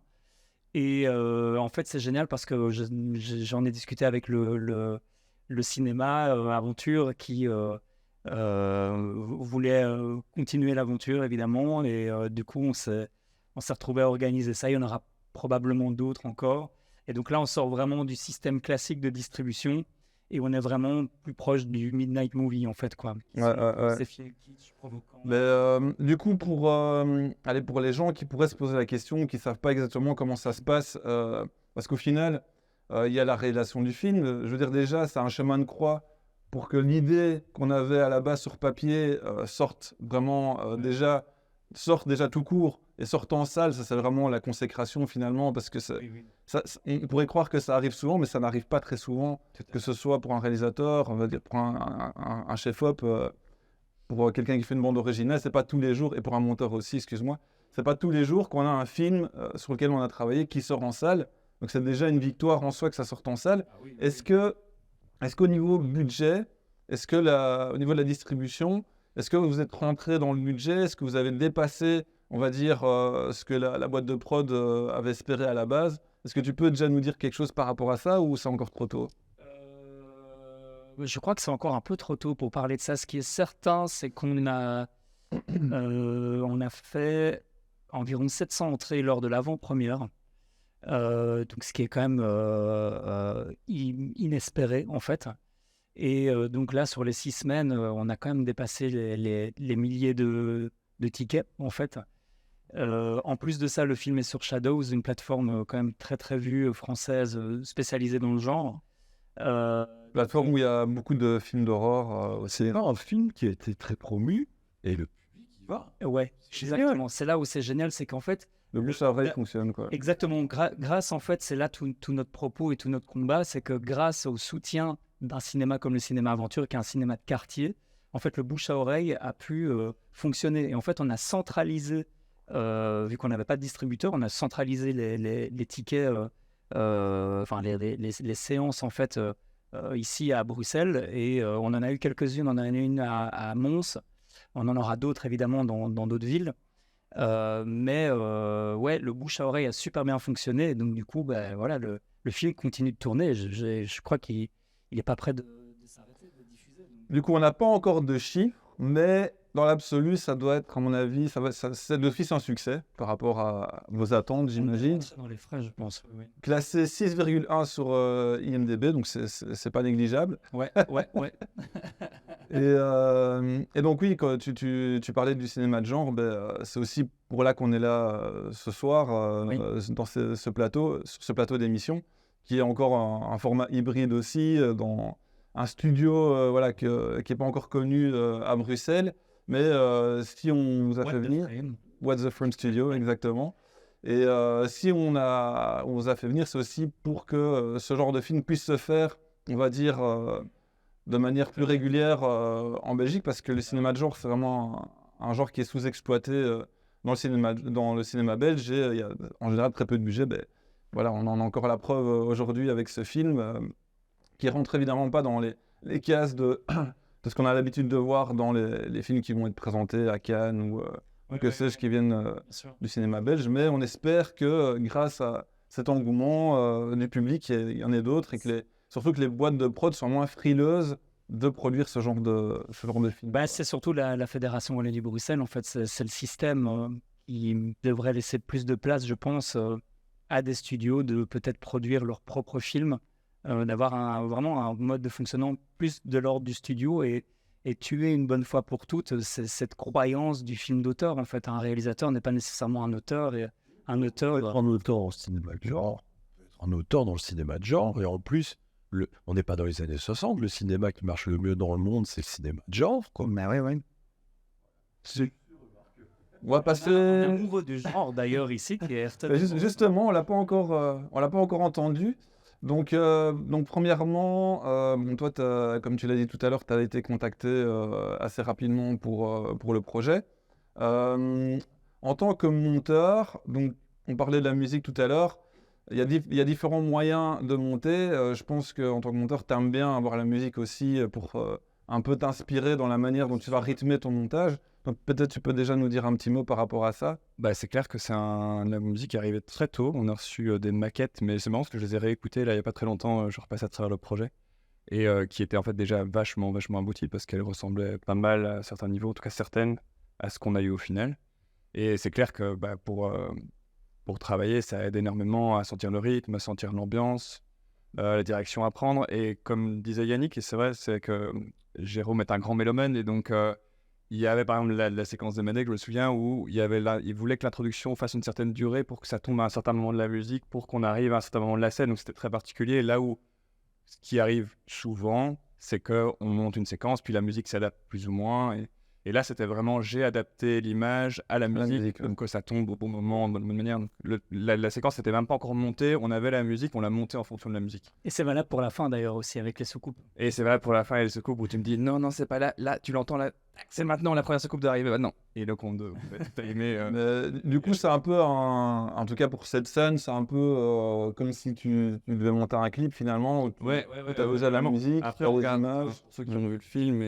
Speaker 2: Et en fait c'est génial parce que j'en ai discuté avec le cinéma aventure qui voulait continuer l'aventure évidemment et du coup on s'est retrouvé à organiser ça. Il y en aura probablement d'autres encore et donc là on sort vraiment du système classique de distribution et on est vraiment plus proche du Midnight Movie en fait quoi.
Speaker 1: Ouais.
Speaker 2: C'est kitsch, provoquant.
Speaker 1: Mais du coup, pour les gens qui pourraient se poser la question, qui ne savent pas exactement comment ça se passe, parce qu'au final, il y a la réalisation du film. Je veux dire, déjà, c'est un chemin de croix pour que l'idée qu'on avait à la base sur papier sorte vraiment sorte déjà tout court et sorte en salle. Ça, c'est vraiment la consécration finalement, parce que on pourrait croire que ça arrive souvent, mais ça n'arrive pas très souvent, que ce soit pour un réalisateur, on va dire pour un chef-op, pour quelqu'un qui fait une bande originale, c'est pas tous les jours, et pour un monteur aussi, excuse-moi, c'est pas tous les jours qu'on a un film sur lequel on a travaillé qui sort en salle. Donc c'est déjà une victoire en soi que ça sorte en salle. Est-ce qu'au niveau budget, au niveau de la distribution, est-ce que vous êtes rentré dans le budget? Est-ce que vous avez dépassé, on va dire, ce que la boîte de prod avait espéré à la base? Est-ce que tu peux déjà nous dire quelque chose par rapport à ça, ou c'est encore trop tôt?
Speaker 2: Je crois que c'est encore un peu trop tôt pour parler de ça. Ce qui est certain, c'est qu'on a, on a fait environ 700 entrées lors de l'avant-première. Donc ce qui est quand même inespéré en fait. Et donc là, sur les 6 semaines, on a quand même dépassé les milliers de tickets en fait. En plus de ça, le film est sur Shadows, une plateforme quand même très très vue française spécialisée dans le genre.
Speaker 1: Plateforme où il y a beaucoup de films d'horreur.
Speaker 3: C'est un film qui a été très promu et le public y va.
Speaker 2: Ouais, exactement. C'est là où c'est génial, c'est qu'en fait,
Speaker 1: Le bouche à oreille fonctionne, quoi.
Speaker 2: exactement, grâce en fait, c'est là tout notre propos et tout notre combat, c'est que grâce au soutien d'un cinéma comme le cinéma aventure, qui est un cinéma de quartier, en fait, le bouche à oreille a pu fonctionner. Et en fait, on a centralisé, vu qu'on n'avait pas de distributeur, on a centralisé les tickets, enfin les séances en fait ici à Bruxelles, et on en a eu quelques-unes. On en a eu une à Mons, on en aura d'autres évidemment dans d'autres villes. Mais ouais, le bouche à oreille a super bien fonctionné, et donc du coup, bah, voilà, le film continue de tourner. Je crois qu'il n'est pas prêt de s'arrêter de diffuser.
Speaker 1: Du coup, on n'a pas encore de chiffres, mais dans l'absolu, ça doit être, à mon avis, c'est d'office un succès par rapport à vos attentes, j'imagine.
Speaker 2: Dans les frais, je pense. Oui.
Speaker 1: Classé 6,1 sur IMDb, donc c'est pas négligeable.
Speaker 2: Ouais.
Speaker 1: Et donc oui, quand tu parlais du cinéma de genre, c'est aussi pour là qu'on est là ce soir,
Speaker 2: Oui.
Speaker 1: dans sur ce plateau d'émission, qui est encore un format hybride aussi, dans un studio voilà, qui n'est pas encore connu à Bruxelles. Mais si on vous a fait venir, What's the Frame Studio, exactement. Et si on vous a fait venir, c'est aussi pour que ce genre de film puisse se faire, on va dire, de manière plus régulière en Belgique, parce que le cinéma de genre, c'est vraiment un genre qui est sous-exploité dans le cinéma belge, et il y a en général très peu de budget. Voilà, on en a encore la preuve aujourd'hui avec ce film, qui rentre évidemment pas dans les cases de ce qu'on a l'habitude de voir dans les films qui vont être présentés à Cannes ou que sais-je, qui viennent du cinéma belge. Mais on espère que grâce à cet engouement du public, il y en ait d'autres, et surtout que les boîtes de prod soient moins frileuses de produire ce genre de film.
Speaker 2: Bah, c'est surtout la Fédération Wallonie-Bruxelles, en fait, c'est le système qui devrait laisser plus de place, je pense, à des studios de peut-être produire leurs propres films, d'avoir vraiment un mode de fonctionnement plus de l'ordre du studio, et tuer une bonne fois pour toutes cette croyance du film d'auteur. En fait, un réalisateur n'est pas nécessairement un auteur, et un auteur...
Speaker 3: Un auteur dans le cinéma de genre. Un auteur dans le cinéma de genre, et en plus, on n'est pas dans les années 60, le cinéma qui marche le mieux dans le monde, c'est le cinéma de genre, quoi.
Speaker 5: Bah ouais.
Speaker 1: On va passer...
Speaker 2: Un amoureux du genre, d'ailleurs, ici, qui est...
Speaker 1: Justement, on l'a pas encore entendu. Donc premièrement, toi, comme tu l'as dit tout à l'heure, tu as été contacté assez rapidement pour le projet. En tant que monteur, donc on parlait de la musique tout à l'heure, il y a différents moyens de monter. Je pense qu'en tant que monteur, tu aimes bien avoir la musique aussi pour un peu t'inspirer dans la manière dont tu vas rythmer ton montage. Donc peut-être tu peux déjà nous dire un petit mot par rapport à ça.
Speaker 4: Bah, c'est clair que la musique est arrivée très tôt. On a reçu des maquettes, mais c'est marrant parce que je les ai réécoutées là il n'y a pas très longtemps. Je repasse à travers le projet, et qui était en fait déjà vachement aboutie, parce qu'elle ressemblait pas mal à certains niveaux, en tout cas certaines, à ce qu'on a eu au final. Et c'est clair que pour travailler, ça aide énormément à sentir le rythme, à sentir l'ambiance, la direction à prendre. Et comme disait Yannick, et c'est vrai, c'est que Jérôme est un grand mélomane, et donc il y avait par exemple la séquence de Manek, je me souviens, où il voulait que l'introduction fasse une certaine durée pour que ça tombe à un certain moment de la musique, pour qu'on arrive à un certain moment de la scène. Donc c'était très particulier. Là où ce qui arrive souvent, c'est qu'on monte une séquence, puis la musique s'adapte plus ou moins. Et là, c'était vraiment, j'ai adapté l'image à la musique,
Speaker 1: ouais.
Speaker 4: donc que ça tombe au bon moment, de bonne manière. Donc, la séquence n'était même pas encore montée, on avait la musique, on l'a montée en fonction de la musique.
Speaker 2: Et c'est valable pour la fin d'ailleurs aussi avec les soucoupes.
Speaker 4: Et c'est vrai pour la fin, il y a les soucoupes où tu me dis non, c'est pas là, là, tu l'entends là, c'est maintenant la première soucoupe d'arriver, non. Et donc on fait aimé.
Speaker 1: Du coup, c'est un peu en tout cas pour cette scène, c'est un peu comme si tu devais monter un clip finalement.
Speaker 4: Ouais,
Speaker 1: Tu as déjà la
Speaker 4: vraiment.
Speaker 1: musique,
Speaker 4: Après,
Speaker 1: t'as
Speaker 4: on
Speaker 1: les
Speaker 4: regarde,
Speaker 1: images.
Speaker 4: pour ceux qui ont vu le film,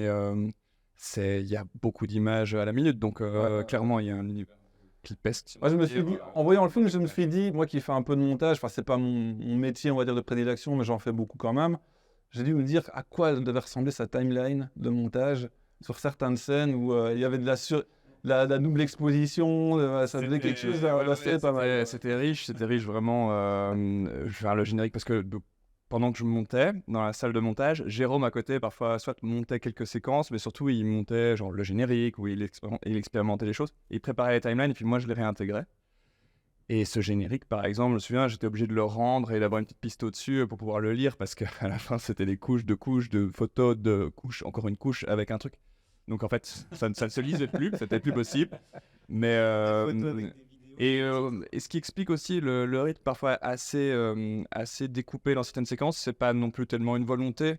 Speaker 4: il y a beaucoup d'images à la minute, donc clairement, il y a un univers clipesque.
Speaker 1: Moi, je me suis dit, en voyant le film, je me suis dit, moi qui fais un peu de montage, enfin, c'est pas mon métier, on va dire, de prédilection, mais j'en fais beaucoup quand même. J'ai dû me dire à quoi devait ressembler sa timeline de montage sur certaines scènes où il y avait de la double exposition, ça faisait quelque chose d'assez pas mal.
Speaker 4: C'était riche vraiment. Faire le générique parce que pendant que je montais dans la salle de montage, Jérôme à côté parfois soit montait quelques séquences, mais surtout il montait genre le générique où il expérimentait les choses, il préparait les timelines et puis moi je les réintégrais. Et ce générique par exemple, je me souviens, j'étais obligé de le rendre et d'avoir une petite piste au-dessus pour pouvoir le lire parce qu'à la fin c'était des couches de photos, de couches, encore une couche avec un truc. Donc en fait ça ne se lisait plus, c'était plus possible. Mais et ce qui explique aussi le rythme parfois assez découpé dans certaines séquences, c'est pas non plus tellement une volonté,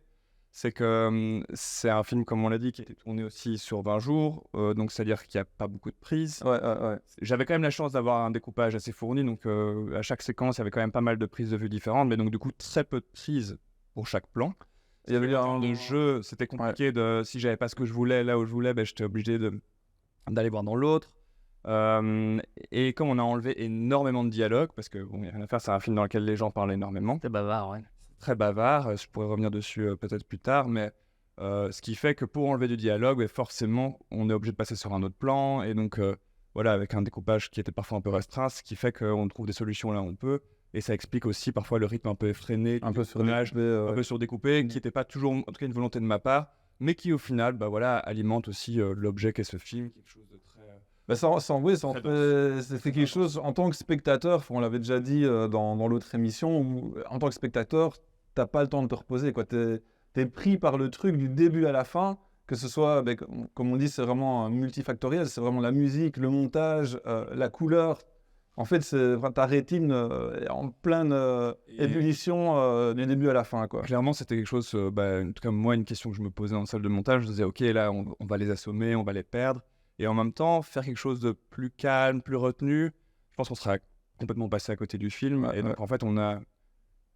Speaker 4: c'est que c'est un film, comme on l'a dit, qui a été tourné aussi sur 20 jours, donc c'est-à-dire qu'il n'y a pas beaucoup de prises.
Speaker 1: Ouais.
Speaker 4: J'avais quand même la chance d'avoir un découpage assez fourni, donc à chaque séquence, il y avait quand même pas mal de prises de vue différentes, mais donc du coup, très peu de prises pour chaque plan.
Speaker 1: Il y avait
Speaker 4: En termes de jeu, c'était compliqué, si j'avais pas ce que je voulais là où je voulais, j'étais obligé d'aller voir dans l'autre. Et comme on a enlevé énormément de dialogue, parce que bon, y a rien à faire, c'est un film dans lequel les gens parlent énormément.
Speaker 2: C'est bavard, ouais.
Speaker 4: Très bavard, je pourrais revenir dessus peut-être plus tard, mais ce qui fait que pour enlever du dialogue, forcément, on est obligé de passer sur un autre plan, et donc voilà, avec un découpage qui était parfois un peu restreint, ce qui fait qu'on trouve des solutions là où on peut, et ça explique aussi parfois le rythme un peu effréné,
Speaker 1: un peu surdécoupé,
Speaker 4: un peu surdécoupé, qui n'était pas toujours, en tout cas, une volonté de ma part, mais qui au final, alimente aussi l'objet qu'est ce film, quelque chose de très...
Speaker 1: c'est quelque chose, en tant que spectateur, on l'avait déjà dit dans l'autre émission, où en tant que spectateur, t'as pas le temps de te reposer, quoi. T'es pris par le truc du début à la fin, que ce soit, comme on dit, c'est vraiment multifactoriel, c'est vraiment la musique, le montage, la couleur. En fait, c'est ta rétine en pleine ébullition du début à la fin, quoi.
Speaker 4: Clairement, c'était quelque chose, en tout cas moi, une question que je me posais en salle de montage, je disais, ok, là, on va les assommer, on va les perdre. Et en même temps, faire quelque chose de plus calme, plus retenu, je pense qu'on sera complètement passé à côté du film. Et donc, en fait, on a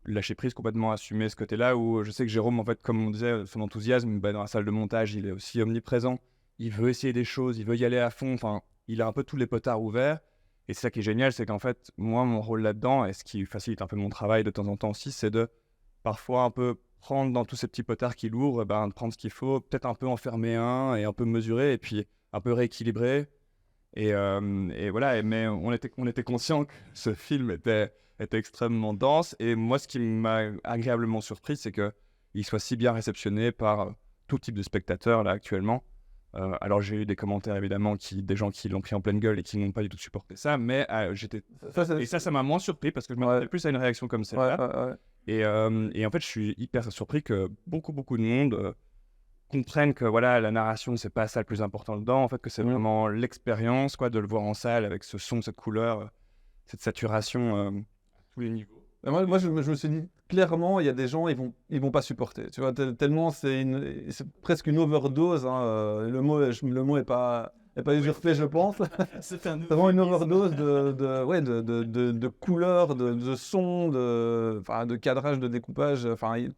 Speaker 4: lâché prise, complètement assumé ce côté-là, où je sais que Jérôme, en fait, comme on disait, son enthousiasme, dans la salle de montage, il est aussi omniprésent. Il veut essayer des choses, il veut y aller à fond. Enfin, il a un peu tous les potards ouverts. Et c'est ça qui est génial, c'est qu'en fait, moi, mon rôle là-dedans, et ce qui facilite un peu mon travail de temps en temps aussi, c'est de parfois un peu prendre dans tous ces petits potards qu'il ouvre, de prendre ce qu'il faut, peut-être un peu en fermer un et un peu mesurer, et puis un peu rééquilibré. Et voilà, mais on était conscient que ce film était extrêmement dense. Et moi, ce qui m'a agréablement surpris, c'est qu'il soit si bien réceptionné par tout type de spectateurs là actuellement. Alors j'ai eu des commentaires évidemment des gens qui l'ont pris en pleine gueule et qui n'ont pas du tout supporté ça, mais ça m'a moins surpris parce que je m'attendais plus à une réaction comme celle-là. Et en fait, je suis hyper surpris que beaucoup de monde comprennent que voilà, la narration, c'est pas ça le plus important dedans, en fait, que c'est vraiment l'expérience, quoi, de le voir en salle avec ce son, cette couleur, cette saturation à tous les niveaux.
Speaker 1: Moi je me suis dit, clairement, il y a des gens, ils vont pas supporter, tu vois, tellement c'est presque une overdose, hein, le mot est pas usurpé, je pense. C'est vraiment une overdose de couleurs, de sons, de cadrage, de découpage,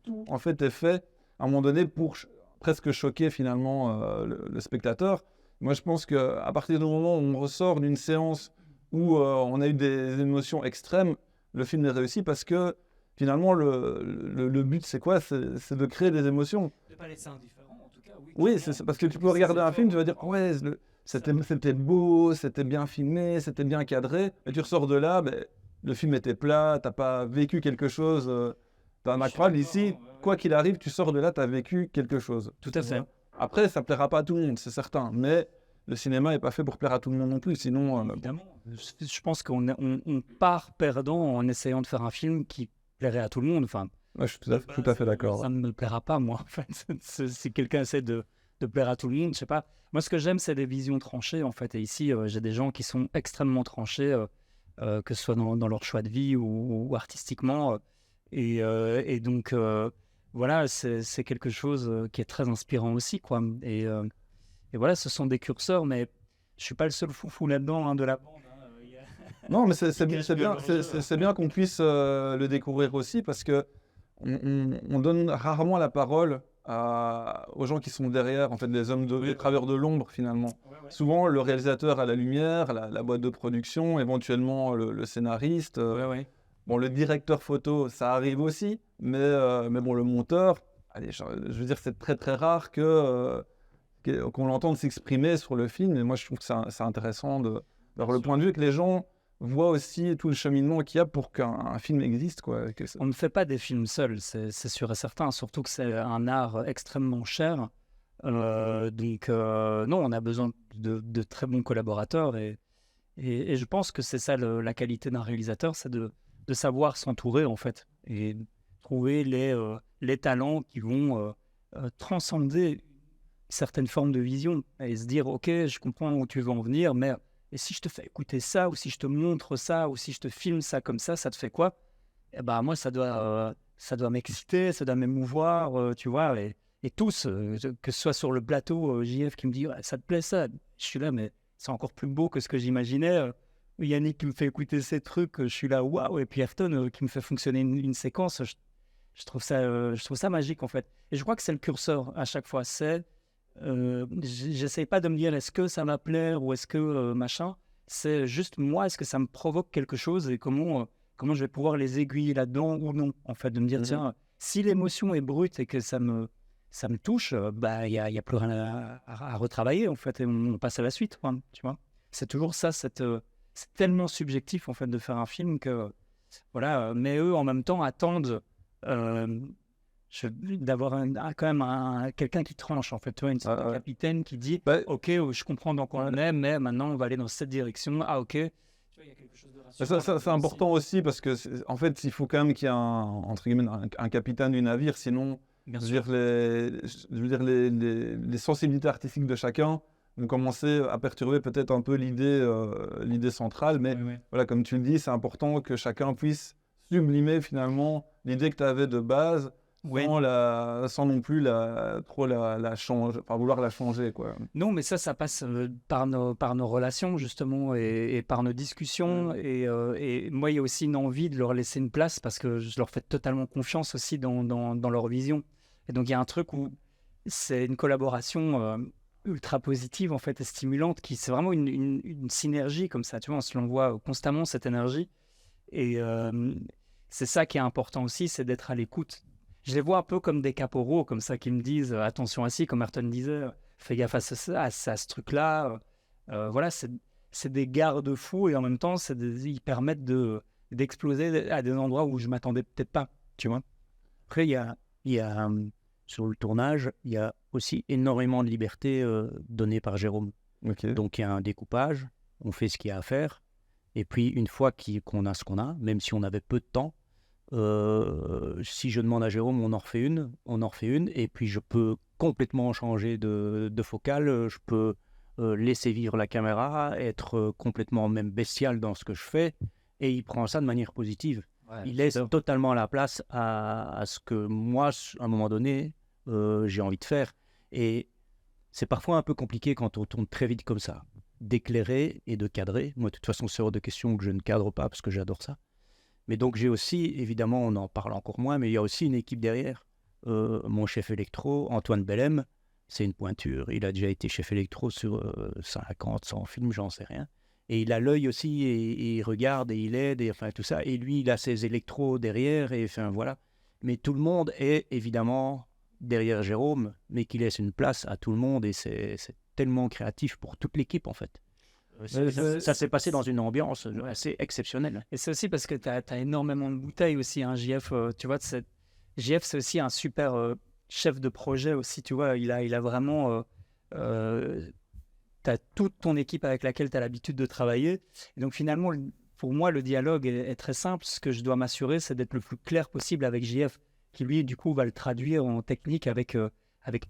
Speaker 1: tout en fait est fait à un moment donné pour presque choquer finalement le spectateur. Moi je pense qu'à partir du moment où on ressort d'une séance où on a eu des émotions extrêmes, le film est réussi parce que finalement le but c'est quoi? C'est de créer des émotions.
Speaker 2: De pas laisser indifférent en tout cas.
Speaker 1: Oui, c'est parce que tu peux regarder un film, tu vas dire ouais, c'était beau, c'était bien filmé, c'était bien cadré, et tu ressors de là, le film était plat, t'as pas vécu quelque chose. Dans Macron, ici, quoi qu'il arrive, tu sors de là, tu as vécu quelque chose.
Speaker 2: Tout à fait.
Speaker 1: Après, ça plaira pas à tout le monde, c'est certain, mais le cinéma n'est pas fait pour plaire à tout le monde non plus. Sinon,
Speaker 2: Évidemment. Je pense qu'on part perdant en essayant de faire un film qui plairait à tout le monde. Enfin,
Speaker 1: ouais, je suis tout à fait d'accord.
Speaker 2: ça ne me plaira pas, moi. En fait. Si quelqu'un essaie de plaire à tout le monde, je sais pas. Moi, ce que j'aime, c'est des visions tranchées, en fait. Et ici, j'ai des gens qui sont extrêmement tranchés, que ce soit dans leur choix de vie ou artistiquement. Et donc, voilà, c'est quelque chose qui est très inspirant aussi, quoi. Et voilà, ce sont des curseurs, mais je suis pas le seul foufou là-dedans, hein, de la bande.
Speaker 1: Non, mais c'est
Speaker 2: cache
Speaker 1: bien,
Speaker 2: bien l'enjeu.
Speaker 1: c'est bien qu'on puisse le découvrir aussi parce que on donne rarement la parole aux gens qui sont derrière, en fait, les travailleurs de l'ombre finalement. Souvent, le réalisateur a la lumière, la boîte de production, éventuellement le scénariste. Bon, le directeur photo, ça arrive aussi, mais bon, le monteur, allez, je veux dire, c'est très très rare qu'on l'entende s'exprimer sur le film. Et moi, je trouve que c'est intéressant d'avoir le point de vue que les gens voient aussi tout le cheminement qu'il y a pour qu'un film existe, quoi.
Speaker 2: On ne fait pas des films seuls, c'est sûr et certain, surtout que c'est un art extrêmement cher. Donc, non, on a besoin de très bons collaborateurs et je pense que c'est ça la qualité d'un réalisateur, c'est de savoir s'entourer, en fait, et trouver les talents qui vont transcender certaines formes de vision et se dire, ok, je comprends où tu veux en venir, mais et si je te fais écouter ça, ou si je te montre ça, ou si je te filme ça comme ça te fait quoi? Eh ben, moi, ça doit m'exciter, ça doit m'émouvoir, tu vois, et tous, que ce soit sur le plateau, JF qui me dit, ouais, ça te plaît ça? Je suis là, mais c'est encore plus beau que ce que j'imaginais. Yannick qui me fait écouter ces trucs, je suis là, waouh, et puis Ayrton qui me fait fonctionner une séquence, je trouve ça magique, en fait. Et je crois que c'est le curseur à chaque fois, j'essaye pas de me dire est-ce que ça va plaire ou est-ce que machin, c'est juste moi, est-ce que ça me provoque quelque chose et comment je vais pouvoir les aiguiller là-dedans ou non, en fait, de me dire tiens, si l'émotion est brute et que ça me touche, bah il y a plus rien à retravailler, en fait, et on passe à la suite, quoi, tu vois. C'est toujours ça, c'est tellement subjectif, en fait, de faire un film que voilà, mais eux en même temps attendent d'avoir quand même quelqu'un qui tranche, en fait, tu vois, une sorte de capitaine qui dit ok, je comprends dans quoi on est, mais maintenant on va aller dans cette direction. Ah, ok, tu vois, il y a quelque chose de rassurant.
Speaker 1: Ça, c'est important aussi parce que en fait, il faut quand même qu'il y ait entre guillemets, un capitaine du navire, sinon je veux dire, les sensibilités artistiques de chacun vont commencer à perturber peut-être un peu l'idée centrale, mais voilà, comme tu le dis, c'est important que chacun puisse sublimer finalement l'idée que tu avais de base. Sans non plus vouloir la changer, quoi.
Speaker 2: Non, mais ça passe par nos relations, justement, et par nos discussions. Et moi, il y a aussi une envie de leur laisser une place parce que je leur fais totalement confiance aussi dans leur vision. Et donc, il y a un truc où c'est une collaboration ultra positive, en fait, et stimulante, c'est vraiment une synergie comme ça. Tu vois, on se l'envoie constamment, cette énergie. Et c'est ça qui est important aussi, c'est d'être à l'écoute. Je les vois un peu comme des caporaux, comme ça, qui me disent attention à ci, comme Ayrton disait, fais gaffe à ce truc-là. Voilà, c'est des garde-fous et en même temps, ils permettent d'exploser à des endroits où je ne m'attendais peut-être pas, tu vois.
Speaker 5: Après, il y a sur le tournage, il y a aussi énormément de liberté donnée par Jérôme.
Speaker 1: Okay.
Speaker 5: Donc, il y a un découpage, on fait ce qu'il y a à faire. Et puis, une fois qu'on a ce qu'on a, même si on avait peu de temps, si je demande à Jérôme, on en refait une, et puis je peux complètement changer de focale, je peux laisser vivre la caméra, être complètement même bestial dans ce que je fais, et il prend ça de manière positive. Ouais, il laisse totalement la place à ce que moi, à un moment donné, j'ai envie de faire. Et c'est parfois un peu compliqué quand on tourne très vite comme ça, d'éclairer et de cadrer. Moi, de toute façon, c'est hors de question que je ne cadre pas parce que j'adore ça. Mais donc, j'ai aussi, évidemment, on en parle encore moins, mais il y a aussi une équipe derrière. Mon chef électro, Antoine Bellem, c'est une pointure. Il a déjà été chef électro sur 50, 100 films, j'en sais rien. Et il a l'œil aussi, et il regarde, et il aide, et enfin tout ça. Et lui, il a ses électros derrière, et enfin voilà. Mais tout le monde est évidemment derrière Jérôme, mais qui laisse une place à tout le monde, et c'est tellement créatif pour toute l'équipe, en fait. Ça s'est passé dans une ambiance assez exceptionnelle.
Speaker 2: Et c'est aussi parce que tu as énormément de bouteilles aussi, hein, JF. Tu vois, JF, c'est aussi un super chef de projet aussi, tu vois. Il a vraiment as toute ton équipe avec laquelle tu as l'habitude de travailler. Et donc finalement, pour moi, le dialogue est très simple. Ce que je dois m'assurer, c'est d'être le plus clair possible avec JF, qui lui, du coup, va le traduire en technique avec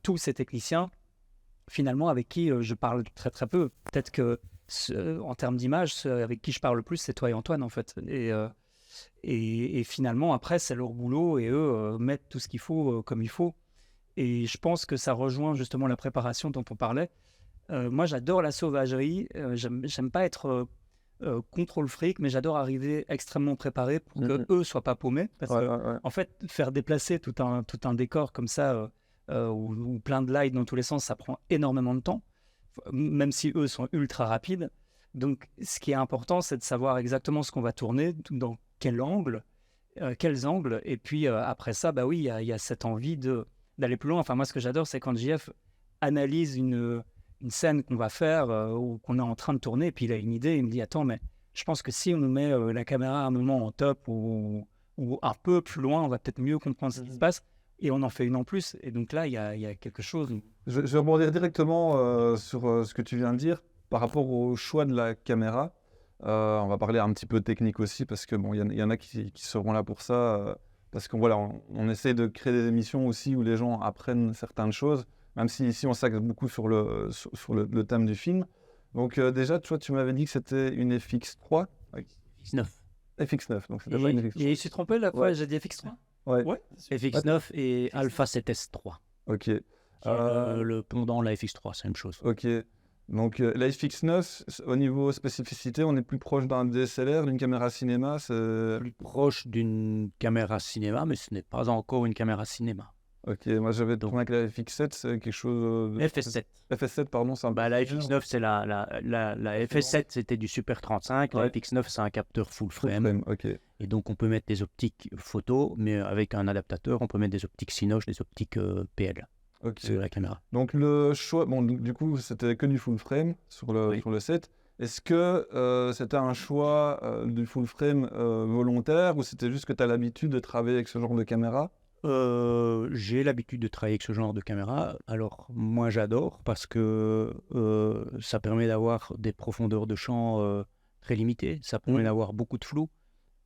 Speaker 2: tous ces techniciens, finalement, avec qui je parle très très peu. Peut-être que en termes d'image, ceux avec qui je parle le plus, c'est toi et Antoine, en fait. Et finalement, après, c'est leur boulot et eux mettent tout ce qu'il faut comme il faut. Et je pense que ça rejoint justement la préparation dont on parlait. Moi, j'adore la sauvagerie. J'aime pas être contrôle fric, mais j'adore arriver extrêmement préparé pour que eux soient pas paumés. Parce que, en fait, faire déplacer tout un décor comme ça, ou plein de lights dans tous les sens, ça prend énormément de temps, même si eux sont ultra rapides. Donc, ce qui est important, c'est de savoir exactement ce qu'on va tourner, dans quel angle, quels angles. Et puis, après ça, bah oui, il y a cette envie d'aller plus loin. Enfin, moi, ce que j'adore, c'est quand JF analyse une scène qu'on va faire ou qu'on est en train de tourner, et puis il a une idée, il me dit, attends, mais je pense que si on nous met la caméra à un moment en top ou un peu plus loin, on va peut-être mieux comprendre ce qui se passe, et on en fait une en plus. Et donc là, il y a quelque chose.
Speaker 1: Je vais rebondir directement sur ce que tu viens de dire par rapport au choix de la caméra. On va parler un petit peu technique aussi, parce que bon, il y en a qui seront là pour ça, parce qu'on voilà, on essaie de créer des émissions aussi où les gens apprennent certaines choses, même si ici on s'axe beaucoup sur le thème du film. Donc déjà, toi, tu m'avais dit que c'était une FX3.
Speaker 5: FX9.
Speaker 1: FX9, donc c'était pas une FX3.
Speaker 2: Et je suis trompé la fois,
Speaker 1: Ouais.
Speaker 2: j'ai dit FX3.
Speaker 1: Ouais.
Speaker 5: FX9 et Alpha 7S3.
Speaker 1: Ok.
Speaker 5: Le pendant la FX3, c'est la même chose.
Speaker 1: Ok. Donc la FX9, au niveau spécificité, on est plus proche d'un DSLR, d'une caméra cinéma. C'est
Speaker 5: Plus proche d'une caméra cinéma, mais ce n'est pas encore une caméra cinéma.
Speaker 1: Ok, moi j'avais
Speaker 5: Donc-
Speaker 1: tourné avec la FX7, c'est quelque chose.
Speaker 5: FS7.
Speaker 1: FS7, pardon, c'est un
Speaker 5: Bah,
Speaker 1: peu
Speaker 5: la
Speaker 1: plus
Speaker 5: FX9, c'est la FS7, c'était du Super 35. La
Speaker 1: Ouais.
Speaker 5: FX9, c'est un capteur full
Speaker 1: full
Speaker 5: frame.
Speaker 1: frame. Ok.
Speaker 5: Et donc, on peut mettre des optiques photo, mais avec un adaptateur, on peut mettre des optiques Cinoche, des optiques PL
Speaker 1: Ok.
Speaker 5: sur la caméra.
Speaker 1: Donc le choix, bon, du coup, c'était que du full frame sur le
Speaker 5: Oui.
Speaker 1: set. Est-ce que c'était un choix du full frame volontaire, ou c'était juste que tu as l'habitude de travailler avec ce genre de caméra?
Speaker 5: J'ai l'habitude de travailler avec ce genre de caméra. Alors, moi, j'adore parce que ça permet d'avoir des profondeurs de champ très limitées. Ça permet d'avoir beaucoup de flou.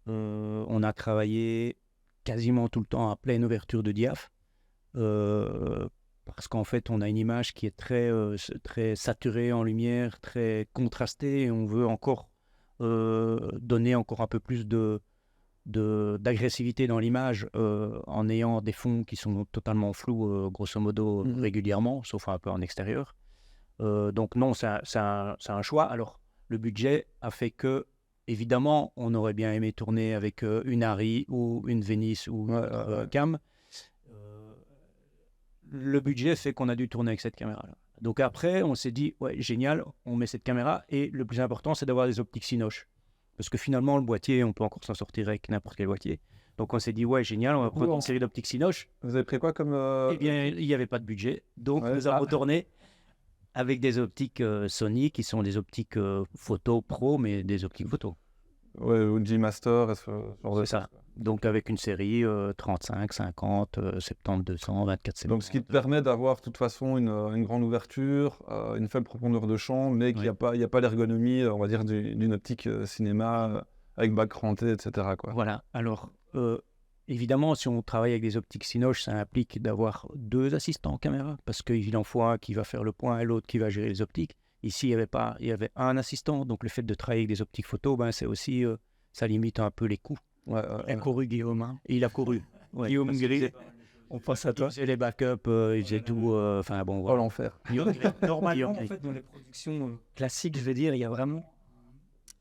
Speaker 5: On a travaillé quasiment tout le temps à pleine ouverture de diaph. Parce qu'en fait, on a une image qui est très saturée en lumière, très contrastée, et on veut encore donner encore un peu plus d'agressivité dans l'image en ayant des fonds qui sont totalement flous, grosso modo, régulièrement, sauf un peu en extérieur. Donc non, c'est un choix. Alors, le budget a fait que, évidemment, on aurait bien aimé tourner avec une Arri ou une Venice ou une Cam. Le budget fait qu'on a dû tourner avec cette caméra-là. Donc après, on s'est dit, ouais, génial, on met cette caméra, et le plus important, c'est d'avoir des optiques Cinoche. Parce que finalement, le boîtier, on peut encore s'en sortir avec n'importe quel boîtier. Donc on s'est dit, ouais, génial, on va prendre une série d'optiques Cinoche.
Speaker 1: Vous avez pris quoi comme
Speaker 5: Eh bien, il n'y avait pas de budget. Donc
Speaker 1: Ouais.
Speaker 5: nous avons tourné avec des optiques Sony, qui sont des optiques photo pro, mais des optiques photo.
Speaker 1: Ouais, ou G-Master, ce genre de
Speaker 5: C'est ça.
Speaker 1: choses, quoi.
Speaker 5: Donc avec une série 35, 50, 70, 200, 24, 70.
Speaker 1: Donc ce qui te permet d'avoir de toute façon une grande ouverture, une faible profondeur de champ, mais qu'il n'y a pas l'ergonomie, on va dire, d'une optique cinéma avec bac cranté, etc. quoi.
Speaker 5: Voilà. Alors, évidemment, si on travaille avec des optiques Cinoche, ça implique d'avoir deux assistants caméra, parce qu'il en faut un qui va faire le point et l'autre qui va gérer les optiques. Ici, il y avait un assistant, donc le fait de travailler avec des optiques photo, ben, c'est aussi, ça limite un peu les coûts.
Speaker 1: Ouais,
Speaker 2: Il a couru, Guillaume. Hein.
Speaker 5: Et il a couru. Ouais,
Speaker 2: Guillaume
Speaker 5: parce qu'il
Speaker 2: Gris,
Speaker 5: faisait-
Speaker 2: on pense à
Speaker 5: Il
Speaker 2: toi.
Speaker 5: faisait les backups, il faisait tout. Enfin bon,
Speaker 1: Oh
Speaker 5: voilà.
Speaker 1: l'enfer.
Speaker 2: Normalement, en fait, dans les productions classiques, je vais dire, il y a vraiment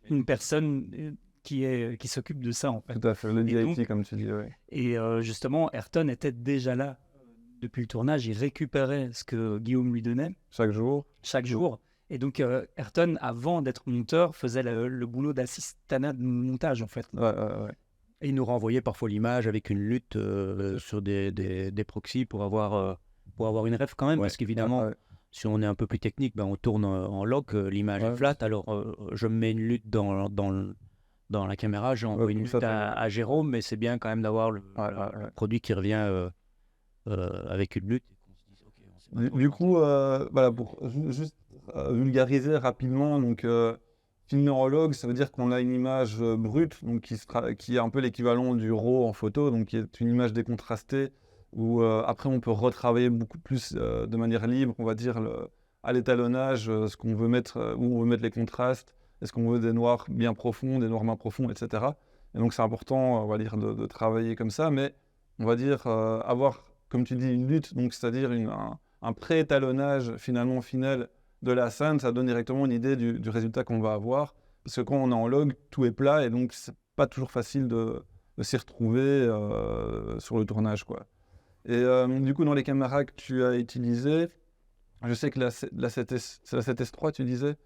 Speaker 2: une personne qui s'occupe de ça, en fait.
Speaker 1: Tout à fait, le
Speaker 2: Et
Speaker 1: DIT
Speaker 2: donc-
Speaker 1: comme tu dis. Ouais.
Speaker 2: Et justement, Ayrton était déjà là depuis le tournage. Il récupérait ce que Guillaume lui donnait
Speaker 1: Chaque jour.
Speaker 2: chaque jour. Et donc, Ayrton, avant d'être monteur, faisait le boulot d'assistanat de montage, en fait.
Speaker 1: Ouais.
Speaker 5: Et il nous renvoyait parfois l'image avec une lutte sur des proxys pour avoir une ref quand même.
Speaker 1: Ouais.
Speaker 5: Parce qu'évidemment,
Speaker 1: Ouais.
Speaker 5: si on est un peu plus technique, ben on tourne en log, l'image
Speaker 1: Ouais.
Speaker 5: est flat. Alors, je mets une lutte dans la caméra, j'envoie une
Speaker 1: comme
Speaker 5: lutte
Speaker 1: ça,
Speaker 5: à Jérôme, mais c'est bien quand même d'avoir le produit qui revient avec une lutte.
Speaker 1: Du coup, voilà, pour juste vulgariser rapidement, donc filmer en log, ça veut dire qu'on a une image brute, donc qui est un peu l'équivalent du RAW en photo, donc qui est une image décontrastée, où après on peut retravailler beaucoup plus de manière libre, on va dire à l'étalonnage, ce qu'on veut mettre, où on veut mettre les contrastes, est-ce qu'on veut des noirs bien profonds, des noirs moins profonds, etc. Et donc c'est important, on va dire, de travailler comme ça, mais on va dire avoir, comme tu dis, une lutte, donc c'est-à-dire un pré-étalonnage finalement final de la scène, ça donne directement une idée du résultat qu'on va avoir. Parce que quand on est en log, tout est plat et donc c'est pas toujours facile de s'y retrouver sur le tournage, quoi. Et du coup, dans les caméras que tu as utilisées, je sais que c'est la 7S3, tu disais.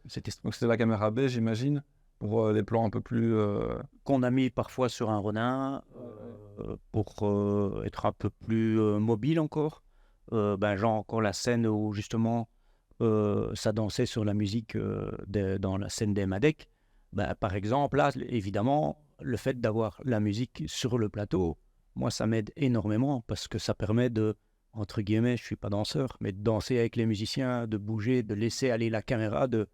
Speaker 1: Donc c'était la caméra B, j'imagine, pour les plans un peu plus...
Speaker 5: Qu'on a mis parfois sur un Ronin pour être un peu plus mobile encore. Genre encore la scène où justement ça dansait sur la musique dans la scène des Madec. Par exemple, là, évidemment, le fait d'avoir la musique sur le plateau, moi, ça m'aide énormément parce que ça permet de, entre guillemets, je ne suis pas danseur, mais de danser avec les musiciens, de bouger, de laisser aller la caméra, de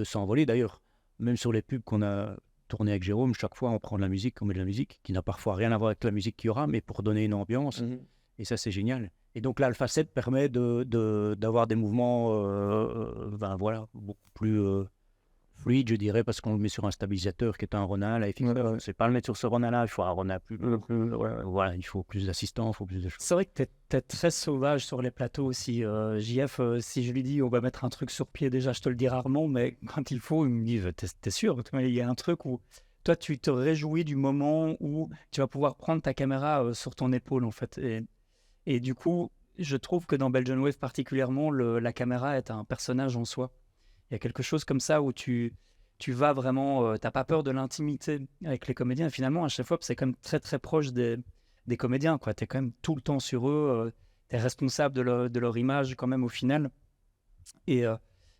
Speaker 5: s'envoler. D'ailleurs, même sur les pubs qu'on a tournées avec Jérôme, chaque fois, on prend de la musique, on met de la musique, qui n'a parfois rien à voir avec la musique qu'il y aura, mais pour donner une ambiance. Et ça, c'est génial. Et donc, l'Alpha 7 permet d'avoir des mouvements beaucoup plus fluides, je dirais, parce qu'on le met sur un stabilisateur qui est un Ronin. Là, c'est pas le mettre sur ce Ronin-là, il faut un Ronin plus... Voilà, il faut plus d'assistants, il faut plus de choses.
Speaker 2: C'est vrai que t'es très sauvage sur les plateaux aussi. JF, si je lui dis on va mettre un truc sur pied, déjà je te le dis rarement, mais quand il faut, il me dit t'es sûr? Il y a un truc où toi tu te réjouis du moment où tu vas pouvoir prendre ta caméra sur ton épaule en fait. Et du coup, je trouve que dans Belgian Wave particulièrement, la caméra est un personnage en soi. Il y a quelque chose comme ça où tu vas vraiment, t'as pas peur de l'intimité avec les comédiens. Et finalement, à chaque fois, c'est quand même très très proche des comédiens, quoi. Tu es quand même tout le temps sur eux, tu es responsable de leur image quand même au final. Et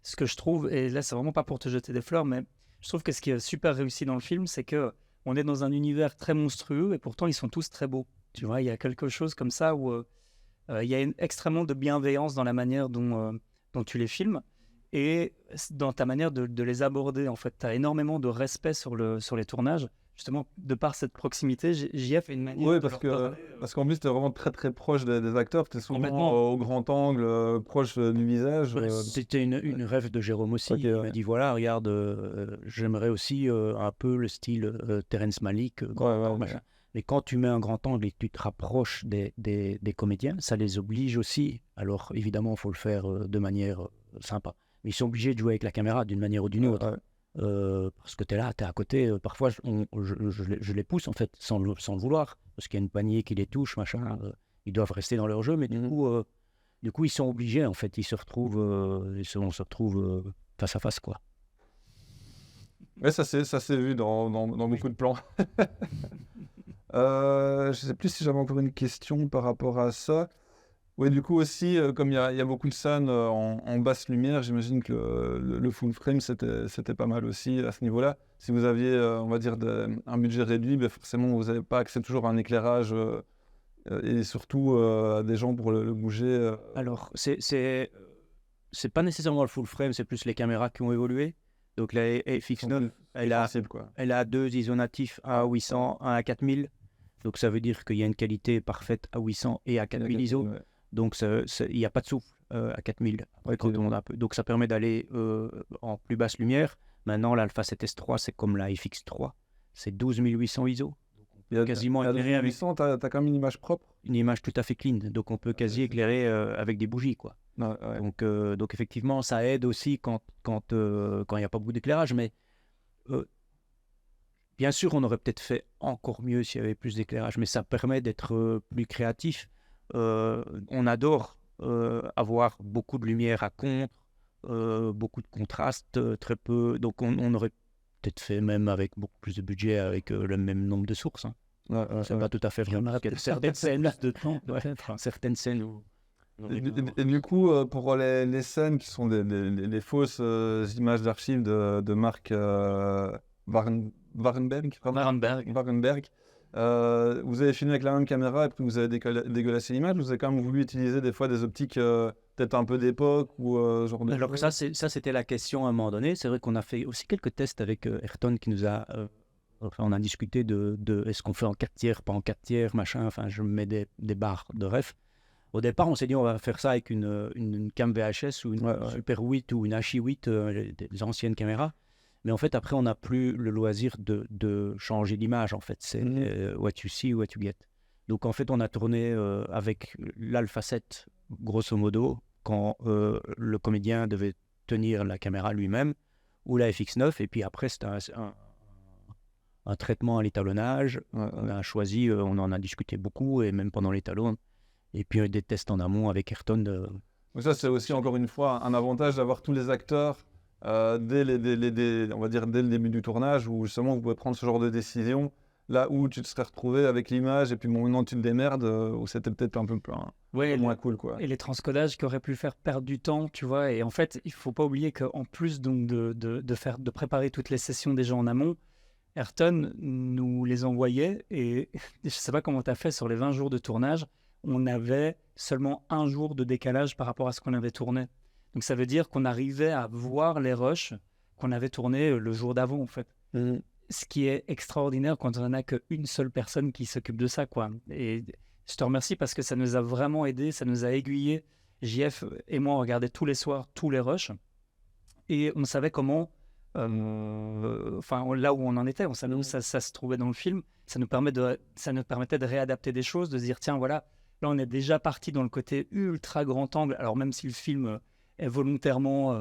Speaker 2: ce que je trouve, et là c'est vraiment pas pour te jeter des fleurs, mais je trouve que ce qui est super réussi dans le film, c'est que on est dans un univers très monstrueux et pourtant ils sont tous très beaux. Tu vois, il y a quelque chose comme ça où il y a extrêmement de bienveillance dans la manière dont tu les filmes et dans ta manière de les aborder. En fait, tu as énormément de respect sur les tournages. Justement, de par cette proximité, JF a une manière
Speaker 1: Oui,
Speaker 2: de leur parler,
Speaker 1: parce qu'en plus, tu es vraiment très très proche des acteurs, tu es souvent
Speaker 2: Complètement.
Speaker 1: au grand angle, proche du visage.
Speaker 5: C'était une rêve de Jérôme aussi.
Speaker 1: Ok,
Speaker 5: Il
Speaker 1: ouais.
Speaker 5: m'a dit voilà, regarde, j'aimerais aussi un peu le style Terrence Malick, machin. Mais quand tu mets un grand angle et que tu te rapproches des comédiens, ça les oblige aussi. Alors évidemment, il faut le faire de manière sympa. Mais ils sont obligés de jouer avec la caméra d'une manière ou d'une autre. Parce que tu es là, tu es à côté. Parfois, je les pousse en fait, sans le vouloir. Parce qu'il y a une poignée qui les touche, machin. Ils doivent rester dans leur jeu, mais du coup, ils sont obligés en fait. Ils se retrouvent, on se retrouve face à face, quoi.
Speaker 1: Ouais, ça s'est vu dans beaucoup de plans. Je sais plus si j'avais encore une question par rapport à ça. Oui, du coup aussi, comme il y a beaucoup de scènes en basse lumière, j'imagine que le full frame, c'était pas mal aussi à ce niveau-là. Si vous aviez, on va dire, un budget réduit, ben forcément, vous n'avez pas accès toujours à un éclairage et surtout à des gens pour le bouger.
Speaker 5: Alors, c'est pas nécessairement le full frame, c'est plus les caméras qui ont évolué. Donc la FX9, elle a deux isonatifs, un à 800, un à 4000. Donc ça veut dire qu'il y a une qualité parfaite à 800 et à 4000 ISO.
Speaker 1: Ouais.
Speaker 5: Donc il n'y a pas de souffle à 4000. Quand on a un peu. Donc ça permet d'aller en plus basse lumière. Maintenant, l'Alpha 7S3, c'est comme la FX3. C'est 12800 ISO.
Speaker 1: Il y a
Speaker 5: quasiment éclairé avec
Speaker 1: 800, tu as quand même une image propre.
Speaker 5: une image tout à fait clean. Donc on peut quasi éclairer avec des bougies, quoi.
Speaker 1: Ouais.
Speaker 5: Donc effectivement, ça aide aussi quand il n'y a pas beaucoup d'éclairage. Mais bien sûr, on aurait peut-être fait encore mieux s'il y avait plus d'éclairage. Mais ça permet d'être plus créatif. On adore avoir beaucoup de lumière à contre, beaucoup de contraste, très peu. Donc on aurait peut-être fait même avec beaucoup plus de budget, avec le même nombre de sources. Hein. C'est pas tout à fait vrai. Certaines scènes de temps, certaines scènes où...
Speaker 1: Et du coup, pour les scènes qui sont les fausses images d'archives de Marc Warenberg, vous avez filmé avec la même caméra et puis vous avez dégueulassé l'image. Vous avez quand même voulu utiliser des fois des optiques peut-être un peu d'époque ou genre de
Speaker 5: Alors
Speaker 1: choses?
Speaker 5: ça, c'était la question à un moment donné. C'est vrai qu'on a fait aussi quelques tests avec Ayrton qui nous a... enfin, on a discuté de est-ce qu'on fait en 4 tiers, pas en 4 tiers, machin. Enfin, je mets des barres de ref. Au départ, on s'est dit on va faire ça avec une cam VHS ou une Super 8 ou une HI8, des anciennes caméras. Mais en fait, après, on n'a plus le loisir de changer d'image. En fait, c'est what you see, what you get. Donc, en fait, on a tourné avec l'Alpha 7, grosso modo, quand le comédien devait tenir la caméra lui-même, ou la FX9. Et puis après, c'était un traitement à l'étalonnage. On a choisi, on en a discuté beaucoup, et même pendant l'étalon. Et puis des tests en amont avec Ayrton.
Speaker 1: Donc ça, c'est aussi encore une fois un avantage d'avoir tous les acteurs on va dire dès le début du tournage, où justement vous pouvez prendre ce genre de décision, là où tu te serais retrouvé avec l'image et puis bon, maintenant tu te démerdes, où c'était peut-être un peu moins cool, quoi.
Speaker 2: Et les transcodages qui auraient pu faire perdre du temps, tu vois. Et en fait, il faut pas oublier qu'en plus donc, de préparer toutes les sessions déjà en amont, Ayrton nous les envoyait. Et je sais pas comment tu as fait sur les 20 jours de tournage, on avait seulement 1 jour de décalage par rapport à ce qu'on avait tourné. Donc ça veut dire qu'on arrivait à voir les rushs qu'on avait tournés le jour d'avant, en fait. Ce qui est extraordinaire quand on n'a qu'une seule personne qui s'occupe de ça, quoi. Et je te remercie parce que ça nous a vraiment aidé, ça nous a aiguillé. JF et moi, on regardait tous les soirs tous les rushs et on savait comment, enfin là où on en était, on savait où ça se trouvait dans le film. Ça nous permettait de réadapter des choses, de se dire tiens voilà, là on est déjà parti dans le côté ultra grand angle. Alors même si le film est volontairement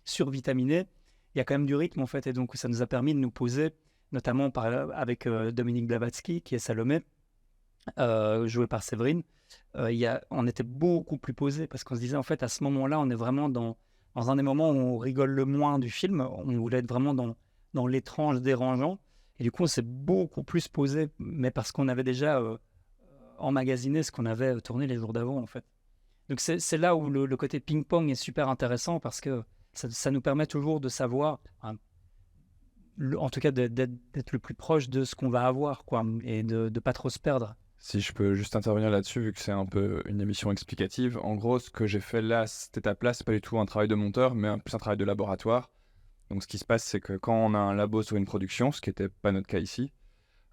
Speaker 2: survitaminé, il y a quand même du rythme en fait, et donc ça nous a permis de nous poser, notamment avec Dominique Blavatsky qui est Salomé, joué par Séverine. On était beaucoup plus posé parce qu'on se disait en fait à ce moment-là on est vraiment dans un des moments où on rigole le moins du film. On voulait être vraiment dans l'étrange dérangeant, et du coup on s'est beaucoup plus posé, mais parce qu'on avait déjà emmagasiné ce qu'on avait tourné les jours d'avant en fait. Donc c'est là où le côté ping-pong est super intéressant, parce que ça nous permet toujours de savoir, en tout cas d'être le plus proche de ce qu'on va avoir, quoi, et de ne pas trop se perdre.
Speaker 4: Si je peux juste intervenir là-dessus, vu que c'est un peu une émission explicative. En gros, ce que j'ai fait là, cette étape-là, c'est pas du tout un travail de monteur, mais plus un travail de laboratoire. Donc ce qui se passe, c'est que quand on a un labo sur une production, ce qui n'était pas notre cas ici,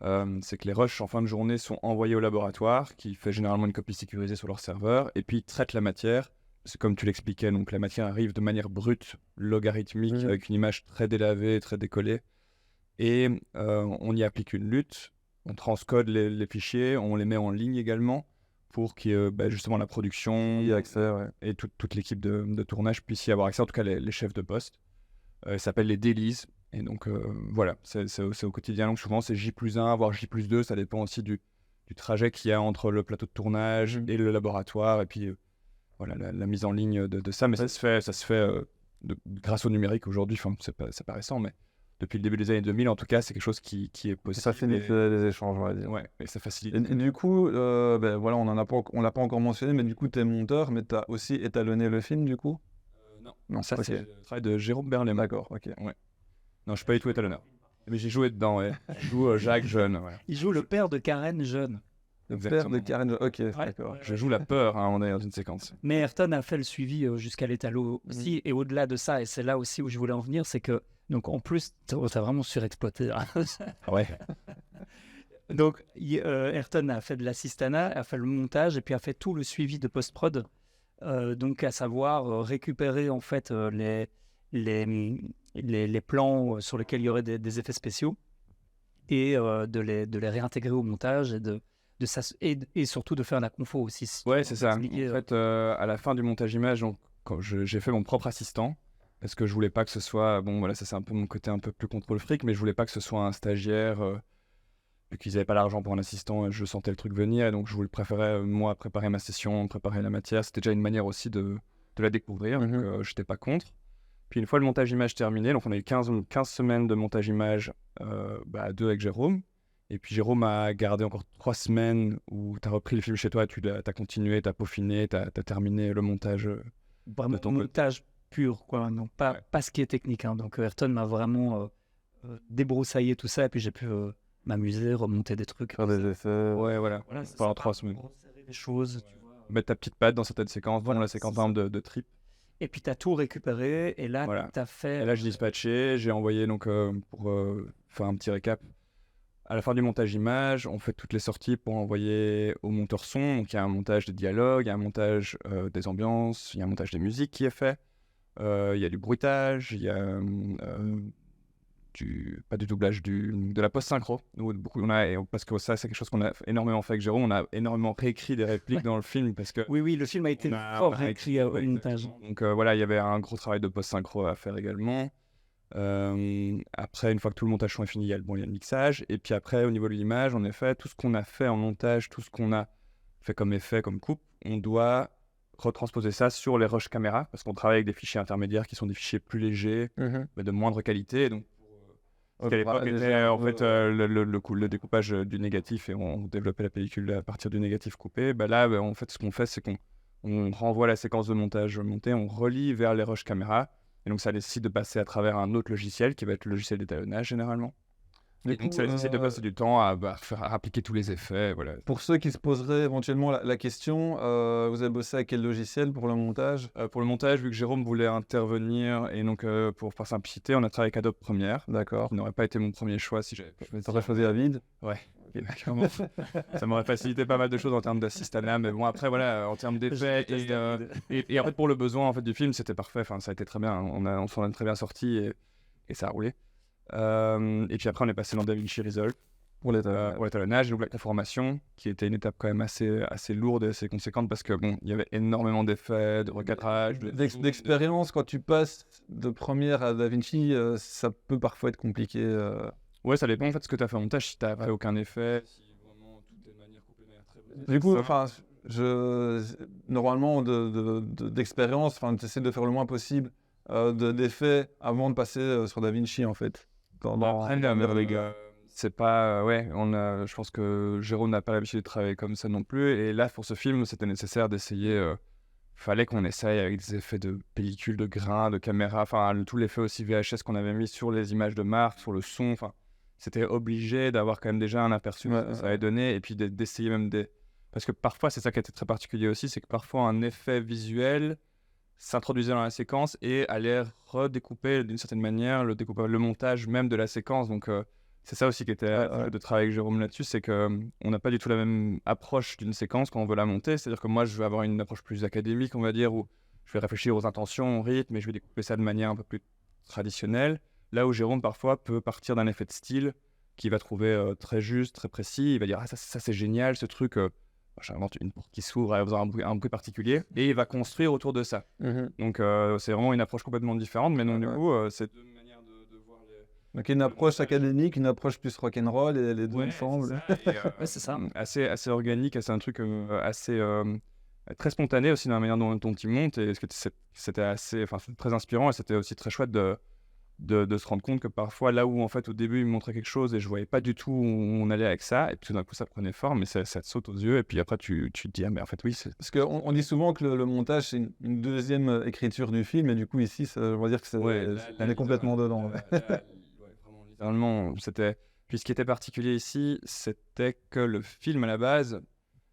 Speaker 4: c'est que les rushs en fin de journée sont envoyés au laboratoire, qui fait généralement une copie sécurisée sur leur serveur, et puis traite la matière. C'est comme tu l'expliquais, donc la matière arrive de manière brute, logarithmique, avec une image très délavée, très décollée, et on y applique une lutte, on transcode les fichiers, on les met en ligne également, pour que justement la production et toute l'équipe de tournage puisse y avoir accès, en tout cas les chefs de poste. Ça s'appelle les dailies. Et donc voilà, c'est au quotidien. Donc souvent c'est J+1, voire J+2, ça dépend aussi du trajet qu'il y a entre le plateau de tournage et le laboratoire, et puis voilà la mise en ligne de ça. Mais ça se fait grâce au numérique aujourd'hui, enfin c'est pas récent, mais depuis le début des années 2000 en tout cas, c'est quelque chose qui est possible.
Speaker 1: Ça facilite les échanges, on va dire.
Speaker 4: Ouais, et ça facilite.
Speaker 1: Et du coup, voilà, on l'a pas encore mentionné, mais du coup tu es monteur, mais tu as aussi étalonné le film du coup?
Speaker 4: Non, ça c'est le travail de Jérôme Berlem.
Speaker 1: D'accord, ok.
Speaker 4: Ouais. Non, je suis pas du tout étalonneur. Mais j'ai joué dedans, ouais. Je joue Jacques jeune. Ouais.
Speaker 2: Il joue le père de Karen jeune.
Speaker 1: Le père de Karen. Ok, d'accord.
Speaker 4: Je joue la peur, on est dans une séquence.
Speaker 2: Mais Ayrton a fait le suivi jusqu'à l'étalon aussi, et au-delà de ça, et c'est là aussi où je voulais en venir, c'est que, donc en plus, t'as vraiment surexploité.
Speaker 4: Ouais.
Speaker 2: Donc Ayrton a fait de l'assistanat, a fait le montage, et puis a fait tout le suivi de post-prod, donc à savoir récupérer en fait les plans sur lesquels il y aurait des effets spéciaux, et de les réintégrer au montage, et surtout de faire la confo aussi.
Speaker 4: Ouais, c'est ça. En fait, à la fin du montage image, donc, quand j'ai fait mon propre assistant, parce que je voulais pas que ce soit, bon voilà, ça c'est un peu mon côté un peu plus contrôle fric, mais je voulais pas que ce soit un stagiaire, vu qu'ils avaient pas l'argent pour un assistant, je sentais le truc venir, et donc je préférais moi préparer ma session, préparer la matière. C'était déjà une manière aussi de la découvrir, donc j'étais pas contre. Puis une fois le montage image terminé, donc on a eu 15 semaines de montage image à deux avec Jérôme. Et puis Jérôme a gardé encore 3 semaines où tu as repris le film chez toi, tu as continué, tu as peaufiné, tu as terminé le montage.
Speaker 2: Vraiment montage pur, quoi, non, pas ce qui est technique. Hein. Donc Ayrton m'a vraiment débroussaillé tout ça, et puis j'ai pu m'amuser, remonter des trucs.
Speaker 1: Faire des effets.
Speaker 4: Ouais, voilà. Pendant 3 semaines.
Speaker 2: Resserrer des choses, tu vois.
Speaker 4: mettre ta petite patte dans certaines séquences,
Speaker 2: Voilà,
Speaker 4: dans la séquence par exemple de trip.
Speaker 2: Et puis tu as tout récupéré et là
Speaker 4: Voilà.
Speaker 2: tu as fait.
Speaker 4: Et là, j'ai dispatché, j'ai envoyé donc pour faire un petit récap. À la fin du montage image, on fait toutes les sorties pour envoyer au monteur son. Donc il y a un montage des dialogues, il y a un montage des ambiances, il y a un montage des musiques qui est fait. Il y a du bruitage, il y a pas du doublage, de la post-synchro. Parce que ça, c'est quelque chose qu'on a énormément fait avec Jérôme. On a énormément réécrit des répliques dans le film parce que
Speaker 2: Oui, le film a été fort réécrit au montage.
Speaker 4: donc voilà, il y avait un gros travail de post-synchro à faire également. Après, une fois que tout le montage son est fini, il y a le mixage. Et puis après, au niveau de l'image, en effet, tout ce qu'on a fait en montage, tout ce qu'on a fait comme effet, comme coupe, on doit retransposer ça sur les rushs caméra parce qu'on travaille avec des fichiers intermédiaires qui sont des fichiers plus légers, mais de moindre qualité. Donc, à l'époque, était en fait le découpage du négatif et on développait la pellicule à partir du négatif coupé. Là, en fait, ce qu'on fait, c'est qu'on renvoie la séquence de montage montée, on relie vers les rushs caméra. Et donc, ça nécessite de passer à travers un autre logiciel qui va être le logiciel d'étalonnage généralement. Et donc, ça nécessite de passer du temps à appliquer tous les effets. Voilà.
Speaker 1: Pour ceux qui se poseraient éventuellement la question, vous avez bossé avec quel logiciel pour le montage?
Speaker 4: Pour le montage, vu que Jérôme voulait intervenir, et donc pour par simplicité, on a travaillé avec Adobe Premiere.
Speaker 1: D'accord.
Speaker 4: Qui n'aurait pas été mon premier choix si j'avais
Speaker 1: T'aurais choisi Avid?
Speaker 4: Ouais. Clairement. Ça m'aurait facilité pas mal de choses en termes d'assistanat, mais bon, après, voilà, en termes d'effets et en fait, pour le besoin en fait, du film, c'était parfait. Enfin, ça a été très bien. On s'en est très bien sorti et ça a roulé. Et puis après, on est passé dans DaVinci Resolve pour l'étalonnage, donc la conformation, qui était une étape quand même assez lourde et assez conséquente parce que bon, il y avait énormément d'effets, de recadrage,
Speaker 1: d'expérience. Quand tu passes de Premiere à DaVinci, ça peut parfois être compliqué.
Speaker 4: Ouais, ça dépend en fait de ce que tu as fait en montage, si tu n'as fait aucun effet, si vraiment tout est de manière coupée de manière très bonne.
Speaker 1: Du coup, normalement, d'expérience, tu essaies de faire le moins possible d'effets avant de passer sur DaVinci en fait.
Speaker 4: C'est pas. Je pense que Jérôme n'a pas l'habitude de travailler comme ça non plus. Et là, pour ce film, c'était nécessaire d'essayer. Fallait qu'on essaye avec des effets de pellicule, de grains, de caméra, tout l'effet aussi VHS qu'on avait mis sur les images de marque, sur le son. C'était obligé d'avoir quand même déjà un aperçu de ce que ça avait donné et puis d'essayer même des. Parce que parfois, c'est ça qui était très particulier aussi, c'est que parfois un effet visuel s'introduisait dans la séquence et allait redécouper d'une certaine manière le montage même de la séquence. Donc, c'est ça aussi qui était de travailler avec Jérôme là-dessus, c'est qu'on n'a pas du tout la même approche d'une séquence quand on veut la monter. C'est-à-dire que moi, je vais avoir une approche plus académique, on va dire, où je vais réfléchir aux intentions, au rythme, et je vais découper ça de manière un peu plus traditionnelle. Là où Jérôme, parfois, peut partir d'un effet de style qu'il va trouver très juste, très précis. Il va dire « Ah, ça c'est génial, ce truc, j'invente une porte qui s'ouvre avec un bruit particulier. » Et il va construire autour de ça. Donc, c'est vraiment une approche complètement différente. Mais donc, du coup, c'est deux manières de voir les...
Speaker 1: Donc, une approche académique, une approche plus rock'n'roll, et les deux ensemble.
Speaker 2: C'est ça.
Speaker 4: Assez organique, c'est un truc assez... très spontané aussi dans la manière dont il monte. Et c'était assez... très inspirant et c'était aussi très chouette de se rendre compte que parfois, là où en fait au début il me montrait quelque chose et je voyais pas du tout où on allait avec ça, et puis tout d'un coup ça prenait forme, mais ça te saute aux yeux, et puis après tu te dis, ah mais en fait oui.
Speaker 1: Parce qu'on dit souvent que le montage c'est une deuxième écriture du film, et du coup ici, on va dire que on est complètement dedans.
Speaker 4: Vraiment, littéralement, c'était... Puis ce qui était particulier ici, c'était que le film à la base,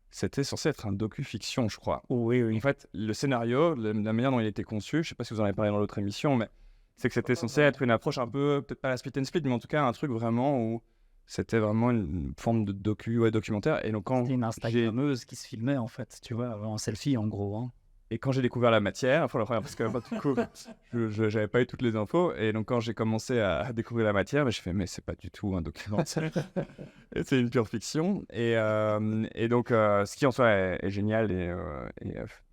Speaker 4: c'était censé être un docu-fiction, je crois.
Speaker 2: Oui.
Speaker 4: En fait, le scénario, la manière dont il était conçu, je sais pas si vous en avez parlé dans l'autre émission, mais c'est que c'était censé être une approche un peu, peut-être pas la split and split, mais en tout cas un truc vraiment où c'était vraiment une forme de documentaire. Et donc quand
Speaker 2: c'était une Instagrammeuse qui se filmait en fait, tu vois, en selfie en gros. Hein.
Speaker 4: Et quand j'ai découvert la matière, parce que du coup, j'avais pas eu toutes les infos, et donc quand j'ai commencé à découvrir la matière, j'ai fait mais c'est pas du tout un documentaire, et c'est une pure fiction. Et donc ce qui en soi est génial et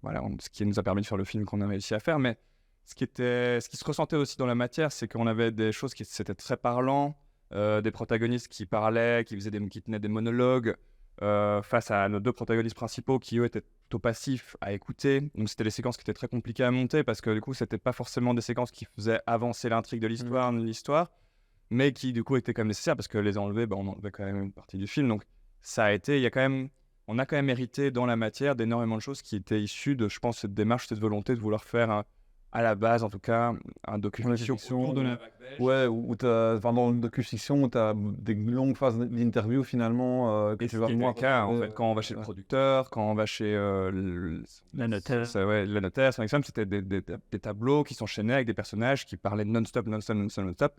Speaker 4: voilà, ce qui nous a permis de faire le film qu'on a réussi à faire, mais ce qui se ressentait aussi dans la matière, c'est qu'on avait des choses qui c'était très parlant, des protagonistes qui parlaient, qui tenaient des monologues face à nos deux protagonistes principaux qui eux étaient plutôt passifs à écouter. Donc c'était des séquences qui étaient très compliquées à monter parce que du coup c'était pas forcément des séquences qui faisaient avancer l'intrigue de l'histoire, mais qui du coup étaient quand même nécessaires parce que les enlever, on enlevait quand même une partie du film. Donc ça a été, on a quand même hérité dans la matière d'énormément de choses qui étaient issues de, je pense, cette démarche, cette volonté de vouloir faire à la base, en tout cas, un docu-fiction
Speaker 1: Docu-fiction,
Speaker 4: autour de la vague belge.
Speaker 1: Ouais, dans le docu-fiction, tu as des longues phases d'interview finalement que
Speaker 4: Et
Speaker 1: tu
Speaker 4: ce
Speaker 1: vas
Speaker 4: qui est le
Speaker 1: voir.
Speaker 4: cas, en fait, quand on va chez le producteur, quand on va chez
Speaker 2: La notaire.
Speaker 4: le notaire, son exemple, c'était des tableaux qui s'enchaînaient avec des personnages qui parlaient non-stop,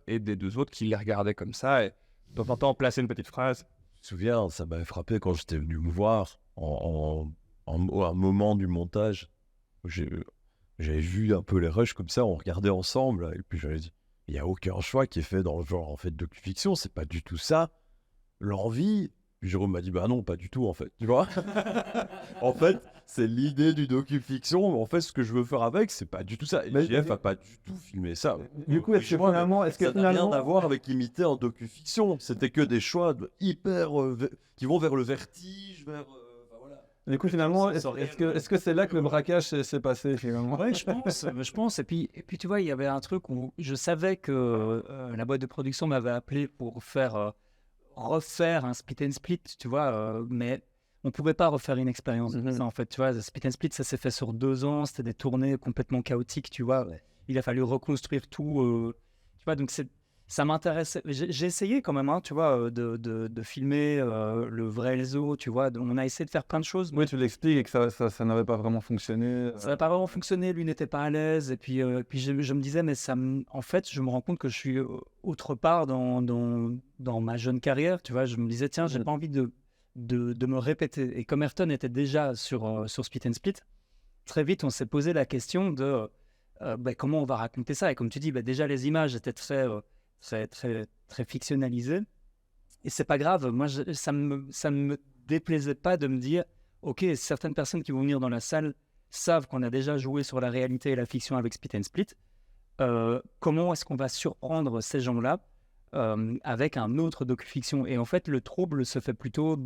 Speaker 4: et des deux autres qui les regardaient comme ça, et de temps en temps placer une petite phrase.
Speaker 3: Je me souviens, ça m'avait frappé quand j'étais venu me voir à un moment du montage. J'avais vu un peu les rushs comme ça, on regardait ensemble, et puis j'avais dit, il n'y a aucun choix qui est fait dans le genre en fait docu-fiction, c'est pas du tout ça. L'envie, Jérôme m'a dit, bah non, pas du tout en fait, tu vois. En fait, c'est l'idée du docu-fiction, mais en fait, ce que je veux faire avec, c'est pas du tout ça. Et
Speaker 1: Mais-
Speaker 3: JF a pas du tout filmé ça.
Speaker 1: Du coup, est-ce que
Speaker 3: Ça n'a rien à voir avec imiter en docu-fiction. C'était que des choix hyper qui vont vers le vertige, vers. Enfin, voilà.
Speaker 1: Du coup, finalement,
Speaker 3: Sans rien.
Speaker 1: est-ce que c'est là que le braquage s'est passé finalement?
Speaker 2: Ouais, je pense. Et puis, tu vois, il y avait un truc où je savais que la boîte de production m'avait appelé pour refaire un split and split, tu vois, mais on pouvait pas refaire une expérience comme ça, en fait, tu vois. Split and split, ça s'est fait sur 2 ans, c'était des tournées complètement chaotiques, tu vois. Il a fallu reconstruire tout, tu vois, donc ça m'intéressait. J'ai essayé quand même, hein, tu vois, de filmer le vrai Elzo, tu vois. On a essayé de faire plein de choses,
Speaker 1: Oui, tu l'expliques et que ça n'avait pas vraiment fonctionné.
Speaker 2: ça n'a pas vraiment fonctionné, lui n'était pas à l'aise, et puis je me disais, mais en fait, je me rends compte que je suis autre part dans ma jeune carrière, tu vois, je me disais, tiens, j'ai pas envie de me répéter. Et comme Ayrton était déjà sur Split and Split, très vite, on s'est posé la question de comment on va raconter ça. Et comme tu dis, déjà, les images étaient très fictionnalisées, et c'est pas grave, moi, ça ne me déplaisait pas de me dire, ok, certaines personnes qui vont venir dans la salle savent qu'on a déjà joué sur la réalité et la fiction avec Split and Split. Comment est-ce qu'on va surprendre ces gens-là avec un autre docu-fiction? Et en fait, le trouble se fait plutôt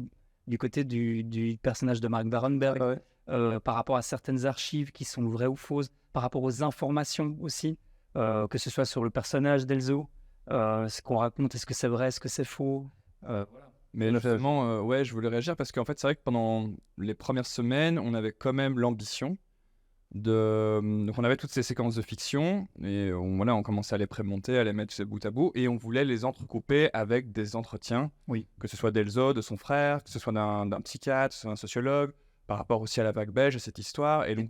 Speaker 2: du côté du personnage de Mark Wahlberg, par rapport à certaines archives qui sont vraies ou fausses, par rapport aux informations aussi, que ce soit sur le personnage d'Elzo, ce qu'on raconte, est-ce que c'est vrai, est-ce que c'est faux? Voilà.
Speaker 4: Mais justement, ouais, je voulais réagir parce qu'en fait, c'est vrai que pendant les premières semaines, on avait quand même l'ambition donc on avait toutes ces séquences de fiction et on commençait à les prémonter, à les mettre bout à bout, et on voulait les entrecouper avec des entretiens, que ce soit d'Elzo, de son frère, que ce soit d'un psychiatre, que ce soit d'un sociologue, par rapport aussi à la vague belge, à cette histoire. Et donc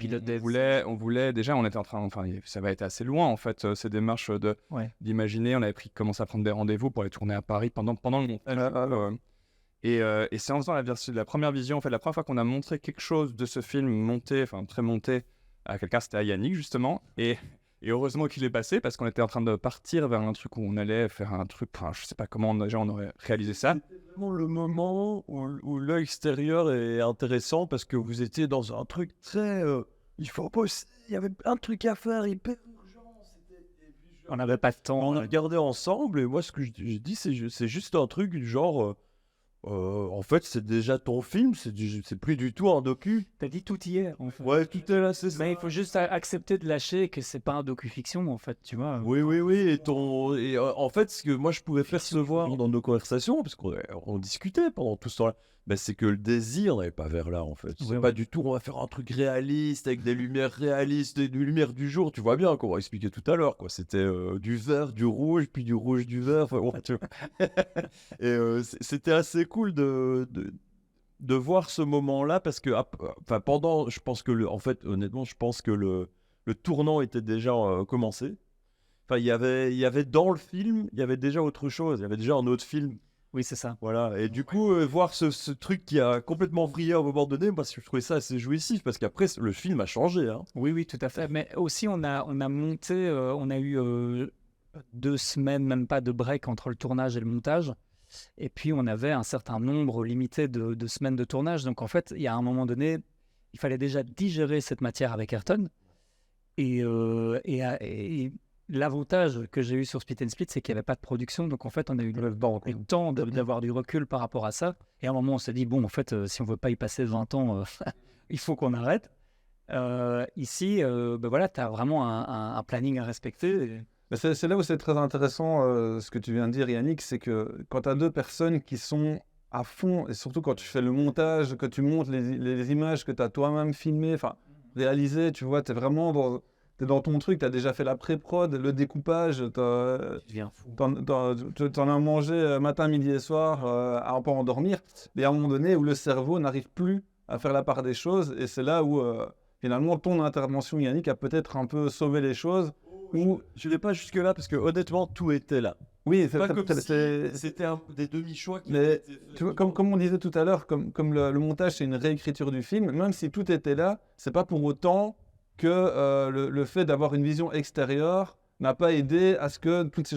Speaker 4: on voulait déjà, on était en train, enfin ça va être assez loin en fait, ces démarches d'imaginer. On avait commencé à prendre des rendez-vous pour aller tourner à Paris pendant le montage. Et c'est en faisant la première vision, en fait, la première fois qu'on a montré quelque chose de ce film monté, enfin très monté, à quelqu'un, c'était à Yannick justement, et heureusement qu'il est passé, parce qu'on était en train de partir vers un truc où on allait faire un truc, enfin je sais pas comment déjà on aurait réalisé ça.
Speaker 3: C'était vraiment le moment où l'œil extérieur est intéressant, parce que vous étiez dans un truc très il faut bosser, il y avait plein de trucs à faire, hyper urgent,
Speaker 2: On n'avait pas de temps.
Speaker 3: on a regardé ensemble, et moi ce que je dis, c'est juste un truc du genre en fait, c'est déjà ton film, c'est plus du tout un docu.
Speaker 2: T'as dit tout hier, en fait.
Speaker 3: Ouais, tout est là, c'est ça.
Speaker 2: Mais il faut juste accepter de lâcher que c'est pas un docu-fiction, en fait, tu vois.
Speaker 3: Oui, et en fait, ce que moi je pouvais percevoir dans nos conversations, parce qu'on discutait pendant tout ce temps-là, c'est que le désir n'allait pas vers là, en fait. C'est pas du tout, on va faire un truc réaliste, avec des lumières réalistes, des lumières du jour, tu vois bien, qu'on va expliquer tout à l'heure, quoi. C'était du vert, du rouge, puis du rouge, du vert, enfin, ouais, tu vois. Et c'était assez cool de voir ce moment-là, parce que pendant, je pense que en fait, honnêtement, je pense que le tournant était déjà commencé. Enfin, il y avait dans le film, il y avait déjà autre chose, il y avait déjà un autre film.
Speaker 2: Oui, c'est ça.
Speaker 3: Voilà, et du coup, voir ce truc qui a complètement vrillé à un moment donné, parce que je trouvais ça assez jouissif, parce qu'après, le film a changé. Hein.
Speaker 2: Oui, tout à fait. Mais aussi, on a monté, on a eu 2 semaines, même pas de break entre le tournage et le montage. Et puis, on avait un certain nombre limité de semaines de tournage. Donc, en fait, il y a un moment donné, il fallait déjà digérer cette matière avec Ayrton. Et l'avantage que j'ai eu sur Split and Split, c'est qu'il n'y avait pas de production. Donc, en fait, on a eu le temps d'avoir du recul par rapport à ça. Et à un moment, on s'est dit, bon, en fait, si on ne veut pas y passer 20 ans, il faut qu'on arrête. Ici, voilà, tu as vraiment un planning à respecter.
Speaker 1: C'est là où c'est très intéressant ce que tu viens de dire, Yannick, c'est que quand tu as 2 personnes qui sont à fond, et surtout quand tu fais le montage, que tu montes les images que tu as toi-même filmées, enfin réalisées, tu vois, tu es vraiment t'es dans ton truc, t'as déjà fait la pré-prod, le découpage,
Speaker 5: Tu deviens fou.
Speaker 1: t'en as mangé matin, midi et soir à ne pas endormir. Mais à un moment donné où le cerveau n'arrive plus à faire la part des choses, et c'est là où finalement ton intervention, Yannick, a peut-être un peu sauvé les choses. Ou...
Speaker 3: Je vais pas jusque-là parce que honnêtement, tout était là.
Speaker 1: Oui,
Speaker 3: Pas comme si c'était des demi-choix qui
Speaker 1: Mais
Speaker 3: étaient faits.
Speaker 1: tu vois, comme on disait tout à l'heure, comme le montage c'est une réécriture du film, même si tout était là, c'est pas pour autant que le fait d'avoir une vision extérieure n'a pas aidé à ce que toutes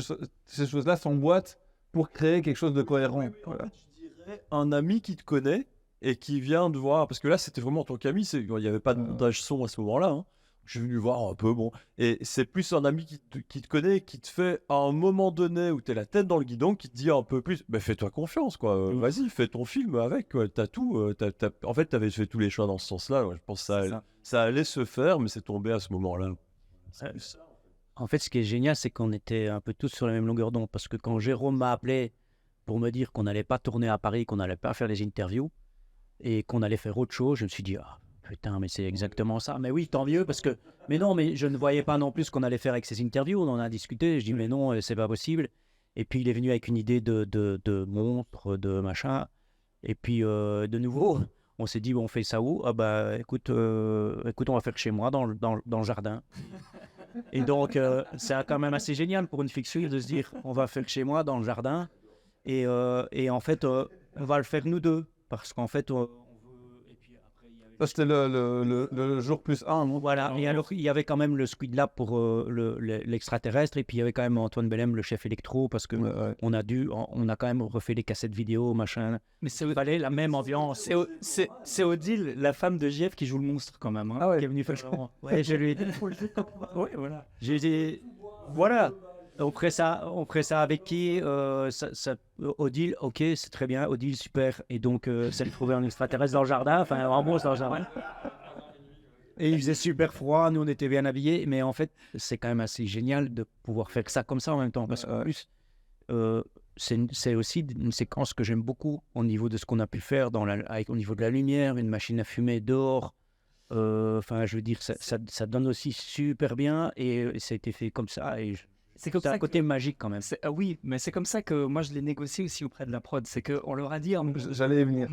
Speaker 1: ces choses-là s'emboîtent pour créer quelque chose de cohérent. Voilà.
Speaker 3: En fait, je dirais un ami qui te connaît et qui vient de voir, parce que là c'était vraiment ton ami, il n'y avait pas de montage son à ce moment-là. Hein. Je suis venu voir un peu, bon. Et c'est plus un ami qui te connaît, qui te fait à un moment donné où tu es la tête dans le guidon, qui te dit un peu plus, bah, fais-toi confiance, quoi. Vas-y, fais ton film avec, quoi. T'as tout. En fait, tu avais fait tous les choix dans ce sens-là. Ouais. Je pense que ça allait se faire, mais c'est tombé à ce moment-là. C'est plus ça.
Speaker 5: En fait, ce qui est génial, c'est qu'on était un peu tous sur la même longueur d'onde. Parce que quand Jérôme m'a appelé pour me dire qu'on n'allait pas tourner à Paris, qu'on n'allait pas faire les interviews et qu'on allait faire autre chose, je me suis dit, ah putain, mais c'est exactement ça. Mais oui, tant mieux, parce que... Mais non, mais je ne voyais pas non plus ce qu'on allait faire avec ces interviews. On en a discuté. Je dis, mais non, c'est pas possible. Et puis, il est venu avec une idée de montre, de machin. Et puis, de nouveau, on s'est dit, bon, on fait ça où? Ah bah, écoute, on va faire chez moi, dans le jardin. Et donc, c'est quand même assez génial pour une fiction de se dire, on va faire chez moi, dans le jardin. Et en fait, on va le faire nous deux. Parce qu'en fait, on veut... Et puis après, il y avait...
Speaker 1: Ça, c'était le jour rus+1, non?
Speaker 5: Voilà, et alors il y avait quand même le Squid Lab pour l'extraterrestre, et puis il y avait quand même Antoine Bellem, le chef électro, parce que on a quand même refait les cassettes vidéo, machin.
Speaker 2: Mais
Speaker 5: Il fallait la même ambiance.
Speaker 2: c'est Odile, la femme de JF, qui joue le monstre quand même. Hein,
Speaker 1: Ah ouais.
Speaker 2: Qui est venue faire
Speaker 5: Ouais, je lui ai dit.
Speaker 2: Ouais, voilà.
Speaker 5: J'ai dit, voilà, on ferait ça avec qui Odile, ok, c'est très bien, Odile, super. Et donc, ça lui trouvait un extraterrestre dans le jardin, enfin un monstre dans le jardin. Et il faisait super froid, nous on était bien habillés, mais en fait, c'est quand même assez génial de pouvoir faire ça comme ça en même temps, parce qu'en plus, c'est aussi une séquence que j'aime beaucoup au niveau de ce qu'on a pu faire au niveau de la lumière, une machine à fumer dehors. Enfin, je veux dire, ça donne aussi super bien, et ça a été fait comme ça. Et
Speaker 2: C'est comme
Speaker 5: c'est
Speaker 2: ça
Speaker 5: un côté magique quand même.
Speaker 2: oui, mais c'est comme ça que moi je l'ai négocié aussi auprès de la prod. C'est qu'on leur a dit,
Speaker 1: J'allais y venir.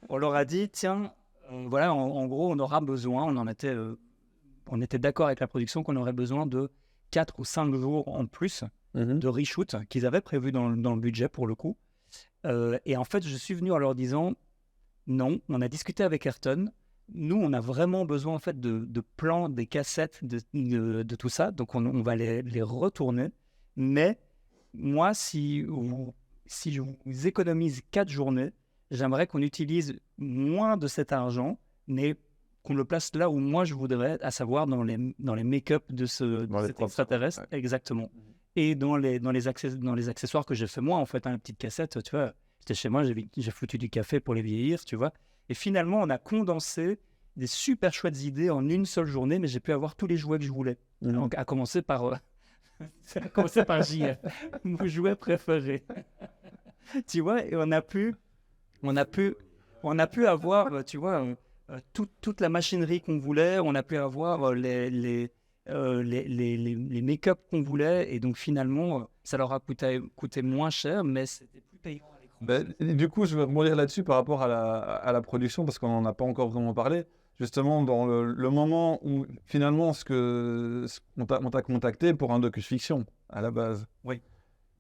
Speaker 2: on leur a dit, tiens, voilà, en gros, on aura besoin, on était d'accord avec la production qu'on aurait besoin de 4 ou 5 jours en plus de reshoot qu'ils avaient prévu dans le budget pour le coup. Et en fait, je suis venu en leur disant, non, on a discuté avec Ayrton. Nous, on a vraiment besoin en fait de plans, des cassettes, de tout ça. Donc, on va les retourner. Mais moi, si je vous économise 4 journées, j'aimerais qu'on utilise moins de cet argent, mais qu'on le place là où moi je voudrais, à savoir dans les make-up de cet extraterrestre. Ouais. Exactement. Et dans les accessoires que j'ai fait moi, en fait, une petite cassette, tu vois. J'étais chez moi, j'ai foutu du café pour les vieillir, tu vois. Et finalement, on a condensé des super chouettes idées en une seule journée, mais j'ai pu avoir tous les jouets que je voulais. Donc, à commencer par JF, mon jouet préféré. Tu vois, et on a pu avoir, tu vois, toute la machinerie qu'on voulait. On a pu avoir les make-up qu'on voulait. Et donc, finalement, ça leur a coûté moins cher, mais c'était plus payant.
Speaker 1: Du coup, je vais rebondir là-dessus par rapport à la production, parce qu'on n'en a pas encore vraiment parlé. Justement, dans le moment où, finalement, on t'a contacté pour un docu-fiction, à la base.
Speaker 2: Oui.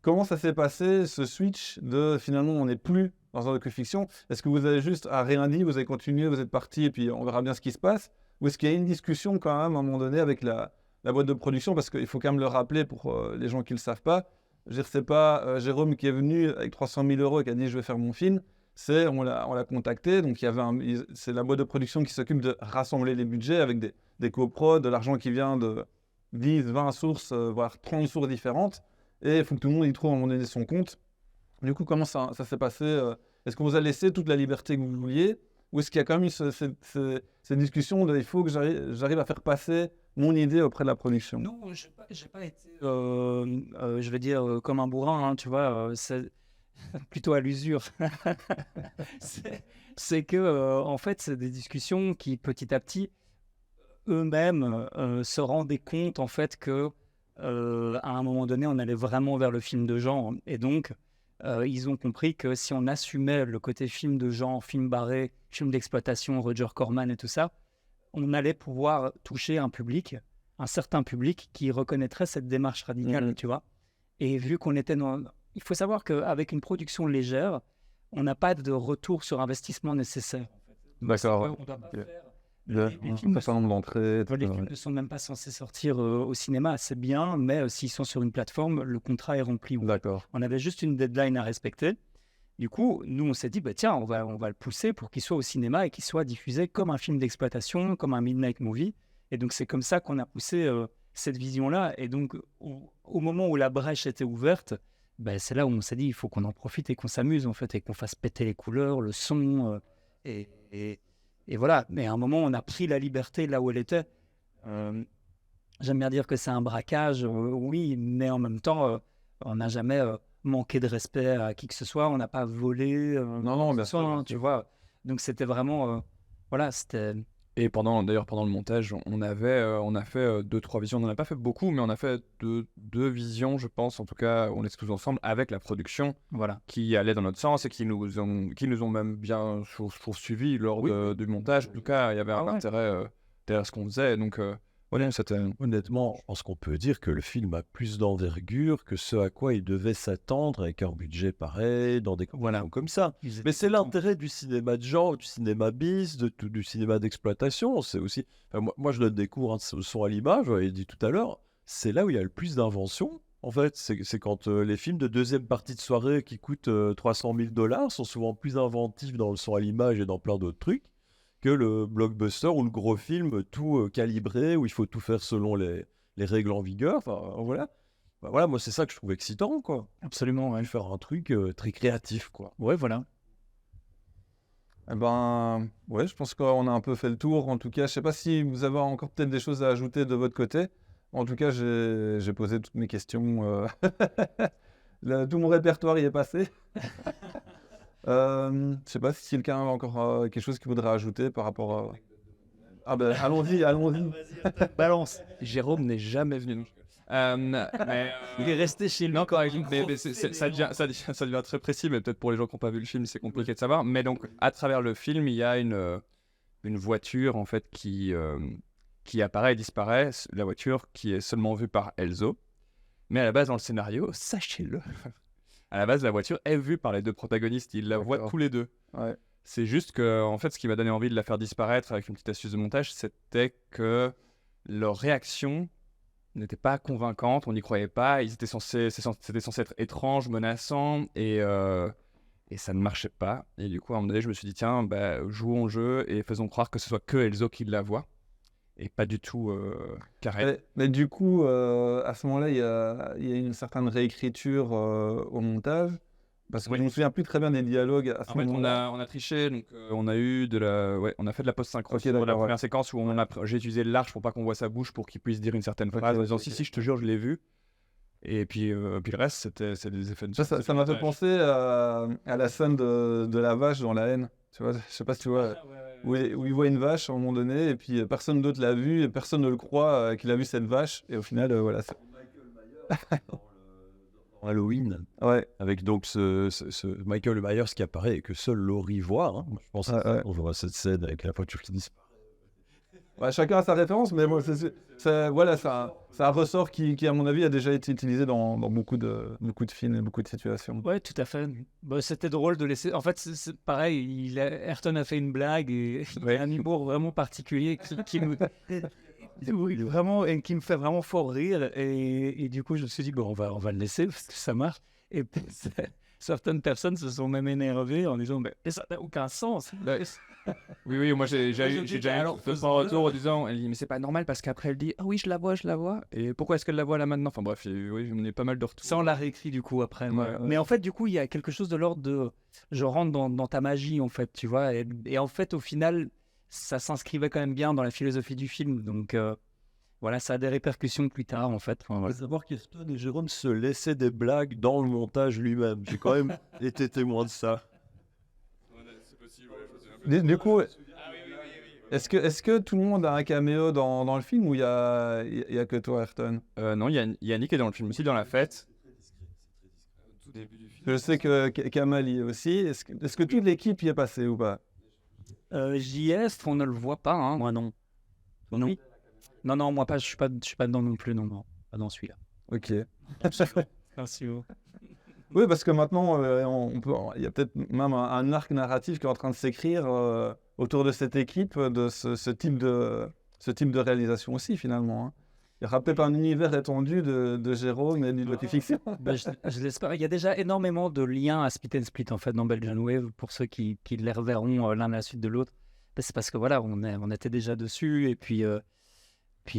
Speaker 1: Comment ça s'est passé, ce switch de, finalement, on n'est plus dans un docu-fiction? Est-ce que vous avez juste rien dit, vous avez continué, vous êtes parti, et puis on verra bien ce qui se passe? Ou est-ce qu'il y a une discussion, quand même, à un moment donné, avec la boîte de production? Parce qu'il faut quand même le rappeler pour les gens qui ne le savent pas. Je veux dire, c'est pas Jérôme qui est venu avec 300 000 € et qui a dit je vais faire mon film. On l'a contacté. Donc, c'est la boîte de production qui s'occupe de rassembler les budgets avec des coprods, de l'argent qui vient de 10, 20 sources, voire 30 sources différentes. Et il faut que tout le monde y trouve à un moment donné son compte. Du coup, comment ça s'est passé? Est-ce qu'on vous a laissé toute la liberté que vous vouliez? Ou est-ce qu'il y a quand même eu cette discussion de il faut que j'arrive à faire passer mon idée auprès de la production?
Speaker 2: Non, j'ai pas été, je vais dire, comme un bourrin, hein, tu vois, c'est plutôt à l'usure. c'est que, en fait, c'est des discussions qui, petit à petit, eux-mêmes se rendaient compte en fait que à un moment donné, on allait vraiment vers le film de genre. Et donc, ils ont compris que si on assumait le côté film de genre, film barré, film d'exploitation, Roger Corman et tout ça, on allait pouvoir toucher un certain public qui reconnaîtrait cette démarche radicale, tu vois. Et vu qu'on était dans... Il faut savoir qu'avec une production légère, on n'a pas de retour sur investissement nécessaire.
Speaker 1: D'accord.
Speaker 2: On ne doit pas
Speaker 1: Ok.
Speaker 2: faire...
Speaker 1: Un certain nombre d'entrées.
Speaker 2: Les films ne sont même pas censés sortir au cinéma, c'est bien, mais s'ils sont sur une plateforme, le contrat est rempli.
Speaker 1: D'accord.
Speaker 2: On avait juste une deadline à respecter. Du coup, nous, on s'est dit, bah, tiens, on va le pousser pour qu'il soit au cinéma et qu'il soit diffusé comme un film d'exploitation, comme un midnight movie. Et donc, c'est comme ça qu'on a poussé cette vision-là. Et donc, au moment où la brèche était ouverte, bah, c'est là où on s'est dit, il faut qu'on en profite et qu'on s'amuse, en fait, et qu'on fasse péter les couleurs, le son. Et voilà. Mais à un moment, on a pris la liberté là où elle était. J'aime bien dire que c'est un braquage, oui, mais en même temps, on n'a jamais manqué de respect à qui que ce soit. On n'a pas volé.
Speaker 1: Non, bien sûr, bien
Speaker 2: tu vois. Donc, c'était vraiment... voilà, c'était...
Speaker 4: Et pendant le montage, on a fait 2-3 visions. On n'en a pas fait beaucoup, mais on a fait deux visions, je pense, en tout cas, on est tous ensemble avec la production
Speaker 2: Voilà.
Speaker 4: qui allait dans notre sens et qui nous ont même bien, je trouve, suivis lors du montage. En tout cas, il y avait un intérêt derrière ce qu'on faisait. Donc, voilà, c'était...
Speaker 3: Honnêtement, je pense qu'on peut dire que le film a plus d'envergure que ce à quoi il devait s'attendre avec un budget pareil, dans des conditions comme ça. Mais c'est l'intérêt du cinéma de genre, du cinéma bis, du cinéma d'exploitation. C'est aussi... Enfin, moi, je donne des cours de son à l'image, je l'ai dit tout à l'heure. C'est là où il y a le plus d'invention. En fait, c'est quand les films de deuxième partie de soirée qui coûtent 300 000 $ sont souvent plus inventifs dans le son à l'image et dans plein d'autres trucs que le blockbuster ou le gros film tout calibré, où il faut tout faire selon les règles en vigueur. Enfin, voilà. Bah, voilà, moi, c'est ça que je trouve excitant, quoi.
Speaker 2: Absolument, ouais.
Speaker 3: Faire un truc très créatif, quoi.
Speaker 2: Ouais, voilà.
Speaker 1: Eh ben, ouais, je pense qu'on a un peu fait le tour. En tout cas, je sais pas si vous avez encore peut-être des choses à ajouter de votre côté. En tout cas, j'ai posé toutes mes questions. Tout mon répertoire y est passé. Je sais pas si quelqu'un a encore quelque chose qu'il voudrait ajouter par rapport à... Ah ben, allons-y.
Speaker 2: Balance.
Speaker 4: Jérôme n'est jamais venu.
Speaker 2: Il est resté chez lui.
Speaker 4: Non, correct. Mais ça devient très précis, mais peut-être pour les gens qui n'ont pas vu le film, c'est compliqué de savoir. Mais donc, à travers le film, il y a une voiture en fait qui apparaît et disparaît. La voiture qui est seulement vue par Elzo. Mais à la base, dans le scénario, sachez-le, à la base, la voiture est vue par les deux protagonistes. Ils la voient tous les deux.
Speaker 1: Ouais.
Speaker 4: C'est juste que, en fait, ce qui m'a donné envie de la faire disparaître avec une petite astuce de montage, c'était que leur réaction n'était pas convaincante, on n'y croyait pas, c'était censé être étrange, menaçant, et ça ne marchait pas. Et du coup, à un moment donné, je me suis dit, tiens, jouons au jeu et faisons croire que ce soit que Elzo qui la voit, et pas du tout Karen.
Speaker 1: Mais du coup, à ce moment-là, il y a une certaine réécriture au montage. Parce que je ne me souviens plus très bien des dialogues à ce
Speaker 4: En fait,
Speaker 1: moment-là.
Speaker 4: on a triché, donc on a fait de la post-synchro
Speaker 1: Ok,
Speaker 4: sur la
Speaker 1: d'accord,
Speaker 4: première séquence où j'ai utilisé le large pour pas qu'on voit sa bouche, pour qu'il puisse dire une certaine phrase en disant si, je te jure, je l'ai vu. Et puis le reste, c'est des effets de
Speaker 1: Ça m'a fait penser à la scène de la vache dans La Haine. Tu vois, je sais pas si tu vois, où il voit une vache à un moment donné, et puis personne d'autre l'a vu, et personne ne le croit qu'il a vu cette vache. Et au final, voilà.
Speaker 3: Halloween,
Speaker 1: Ouais.
Speaker 3: avec donc ce Michael Myers qui apparaît et que seul Laurie voit. Hein. Je pense qu'on verra cette scène avec la voiture qui disparaît.
Speaker 1: Ouais, chacun a sa référence, mais bon, c'est un ressort qui, à mon avis, a déjà été utilisé dans beaucoup de films et beaucoup de situations.
Speaker 2: Ouais, tout à fait. Bah, c'était drôle de laisser. En fait, c'est pareil. Ayrton a fait une blague et il a un humour vraiment particulier qui me vraiment et qui me fait vraiment fort rire. Et du coup, je me suis dit bon, on va le laisser parce que ça marche. Et puis, certaines personnes se sont même énervées en disant mais ça n'a aucun sens.
Speaker 4: Oui, moi j'ai déjà eu son retour en disant, elle dit mais c'est pas normal parce qu'après elle dit ah oui je la vois et pourquoi est-ce qu'elle la voit là maintenant, enfin bref, oui j'en ai pas mal de retours.
Speaker 2: Ça on l'a réécrit du coup après. Ouais. Mais en fait du coup il y a quelque chose de l'ordre de je rentre dans ta magie en fait tu vois et en fait au final ça s'inscrivait quand même bien dans la philosophie du film donc voilà ça a des répercussions plus tard en fait.
Speaker 3: Il faut savoir qu'Ayrton et Jérôme se laissaient des blagues dans le montage lui-même. J'ai quand même été témoin de ça.
Speaker 1: Du coup, Est-ce que tout le monde a un caméo dans le film ou il y a que toi, Ayrton?
Speaker 4: Non, Yannick est dans le film aussi, dans la fête. Au tout début du film.
Speaker 1: Je sais que Kamal y est aussi. Est-ce que toute l'équipe y est passée ou pas?
Speaker 2: JF, on ne le voit pas. Hein.
Speaker 5: Moi, non.
Speaker 2: Non.
Speaker 5: Oui.
Speaker 2: Non, moi pas. Je suis pas dedans non plus. Non, pas dans celui-là.
Speaker 1: Ok.
Speaker 2: Merci.
Speaker 1: Oui, parce que maintenant, il y a peut-être même un arc narratif qui est en train de s'écrire autour de cette équipe, de ce type de réalisation aussi, finalement. Hein. Il y aura peut-être un univers étendu de Jérôme et de fiction.
Speaker 2: Ben, je l'espère. Il y a déjà énormément de liens à Split and Split en fait dans Belgian Wave pour ceux qui les reverront l'un à la suite de l'autre. Ben, c'est parce que voilà, on était déjà dessus et puis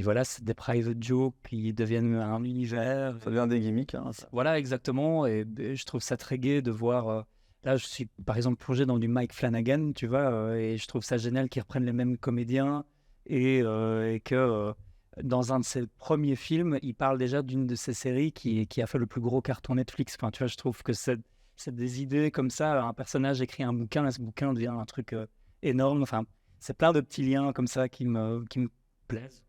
Speaker 2: voilà, c'est des private jokes qui deviennent un univers.
Speaker 1: Ça devient des gimmicks. Hein, ça.
Speaker 2: Voilà, exactement. Et je trouve ça très gai de voir. Là, je suis par exemple plongé dans du Mike Flanagan, tu vois, et je trouve ça génial qu'ils reprennent les mêmes comédiens et que dans un de ses premiers films, il parle déjà d'une de ses séries qui a fait le plus gros carton Netflix. Enfin, tu vois, je trouve que c'est des idées comme ça. Un personnage écrit un bouquin, et ce bouquin devient un truc énorme. Enfin, c'est plein de petits liens comme ça qui me plaisent.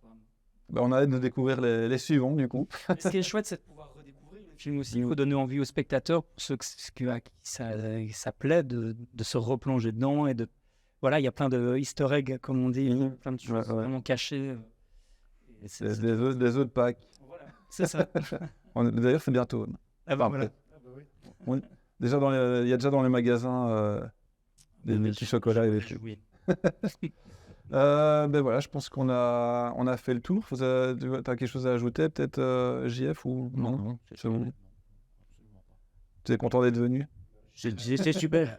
Speaker 1: Ben, on a hâte de découvrir les suivants, du coup.
Speaker 2: Ce qui est chouette, c'est de pouvoir redécouvrir le film aussi. Il faut donner envie aux spectateurs, pour ceux à qui ça plaît, de se replonger dedans. Et voilà, il y a plein de easter eggs, comme on dit, plein de choses vraiment cachées. Et
Speaker 1: Des œufs de Pâques.
Speaker 2: Voilà, c'est ça.
Speaker 1: D'ailleurs, c'est bientôt.
Speaker 2: Ah bah,
Speaker 1: Enfin,
Speaker 2: voilà.
Speaker 1: oui. Déjà il y a déjà dans les magasins des petits chocolats et des trucs.
Speaker 2: Oui.
Speaker 1: Ben voilà, je pense qu'on a fait le tour. Tu as quelque chose à ajouter, peut-être JF ou non? C'est bon. Tu es content d'être venu?
Speaker 5: C'est super.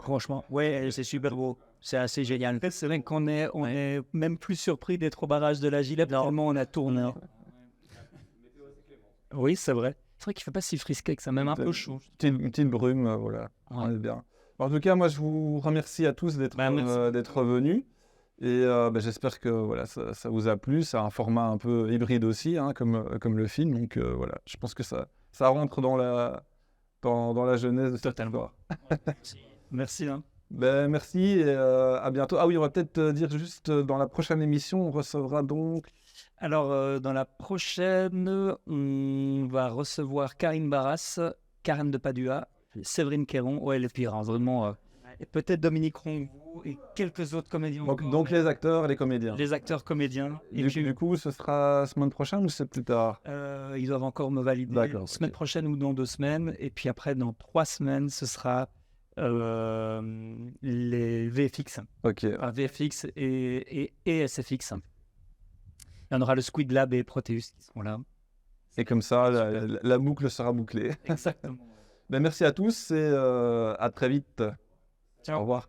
Speaker 5: Franchement, ouais, c'est super beau. C'est assez génial.
Speaker 2: C'est vrai qu'on est même plus surpris d'être au barrage de la Gillette, tellement on a tourné. Oui, c'est vrai. C'est vrai qu'il ne fait pas si frisqué que ça, même un peu chaud.
Speaker 1: Une petite brume, voilà.
Speaker 2: Ouais.
Speaker 1: On est bien. En tout cas, moi, je vous remercie à tous d'être venus. Et j'espère que voilà, ça vous a plu. C'est un format un peu hybride aussi, hein, comme le film. Donc voilà, je pense que ça rentre dans la genèse de cette histoire.
Speaker 2: Merci. Hein.
Speaker 1: Ben, merci et à bientôt. Ah oui, on va peut-être dire juste dans la prochaine émission, on recevra donc...
Speaker 2: Alors, dans la prochaine, on va recevoir Karine Barras, Karen de Padua, Séverine Quéron, ouais, les pires, hein, vraiment... et peut-être Dominique Rongo et quelques autres comédiens.
Speaker 1: Donc les acteurs et les comédiens.
Speaker 2: Les acteurs comédiens. Et
Speaker 1: du coup, ce sera semaine prochaine ou c'est plus tard?
Speaker 2: ils doivent encore me valider.
Speaker 1: D'accord,
Speaker 2: Semaine prochaine ou dans 2 semaines. Et puis après, dans 3 semaines, ce sera les VFX.
Speaker 1: Ok.
Speaker 2: Enfin, VFX et SFX. Et on aura le Squid Lab et Proteus qui seront là.
Speaker 1: Et comme ça, la boucle sera bouclée.
Speaker 2: Exactement.
Speaker 1: Ben, merci à tous et à très vite.
Speaker 2: Ciao.
Speaker 1: Au revoir.